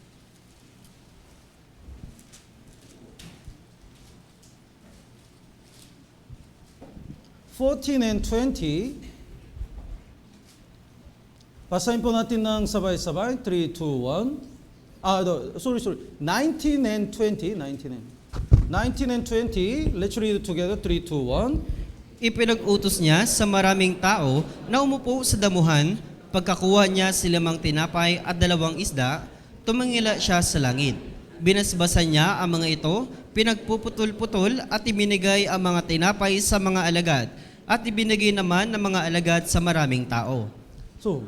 and 20. Basahin po natin ng sabay-sabay. 3, 2, 1. Sorry. 19 and 20. 19 and 20. Let's read it together. 3, 2, 1. Ipinag-utos niya sa maraming tao na umupo sa damuhan, pagkakuha niya silamang tinapay at 2 isda, tumingila siya sa langit. Binasbasan niya ang mga ito, pinagpuputol-putol at ibinigay ang mga tinapay sa mga alagad, at ibinigay naman ng mga alagad sa maraming tao. So,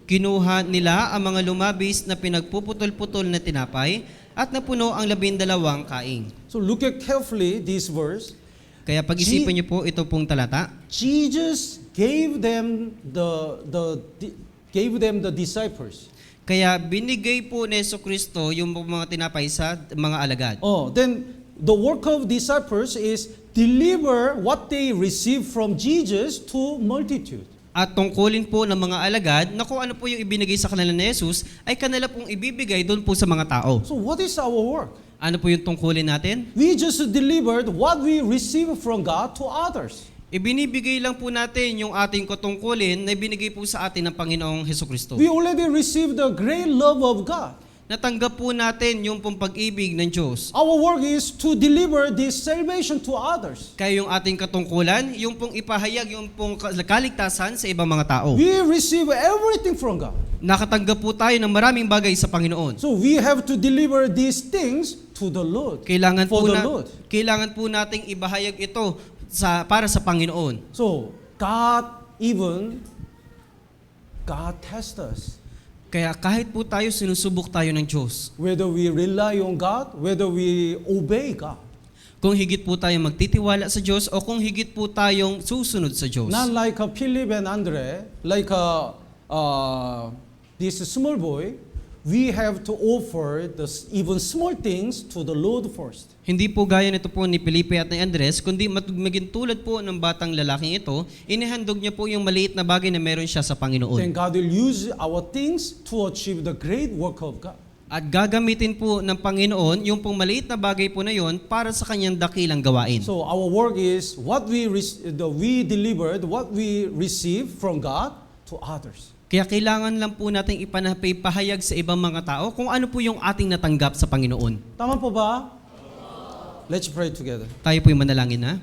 Kinuha nila ang mga lumabis na pinagpuputol-putol na tinapay at napuno ang 12 kaing. so look at carefully this verse. Kaya pag-isipan niyo po ito pong talata. Jesus gave them the disciples. Kaya binigay po ni Jesucristo yung mga tinapay sa mga alagad. Then the work of disciples is deliver what they receive from Jesus to multitude. At tungkulin po ng mga alagad na kung ano po yung ibinigay sa kanila ni Jesus ay kanila pong ibibigay doon po sa mga tao. So what is our work? Ano po yung tungkulin natin? We just delivered what we receive from God to others. Ibinibigay lang po natin yung ating katungkulin na ibinigay po sa atin ng Panginoong Jesucristo. We already received the great love of God. Natanggap po natin yung pong pag-ibig ng Diyos. Our work is to deliver this salvation to others. Kaya yung ating katungkulan, yung pong ipahayag, yung pong kaligtasan sa ibang mga tao. We receive everything from God. Nakatanggap po tayo ng maraming bagay sa Panginoon. So we have to deliver these things to the Lord. Kailangan Lord. po nating ibahayag ito para sa Panginoon. So God tests us. Kaya kahit po tayo, sinusubok tayo ng Diyos. Whether we rely on God, whether we obey God. Kung higit po tayo magtitiwala sa Diyos o kung higit po tayong susunod sa Diyos. Not like Philip and Andre, like this small boy, we have to offer even small things to the Lord first. Hindi po gaya nito po ni Felipe at ni Andres, kundi maging tulad po ng batang lalaking ito, inihandog niya po yung maliit na bagay na meron siya sa Panginoon. Then God will use our things to achieve the great work of God. At gagamitin po ng Panginoon yung pong maliit na bagay po na yon para sa kanyang dakilang gawain. So our work is what we delivered, what we received from God to others. Kaya kailangan lang po nating ipahayag sa ibang mga tao kung ano po yung ating natanggap sa Panginoon. Tama po ba? Let's pray together. Tayo po yung manalangin na.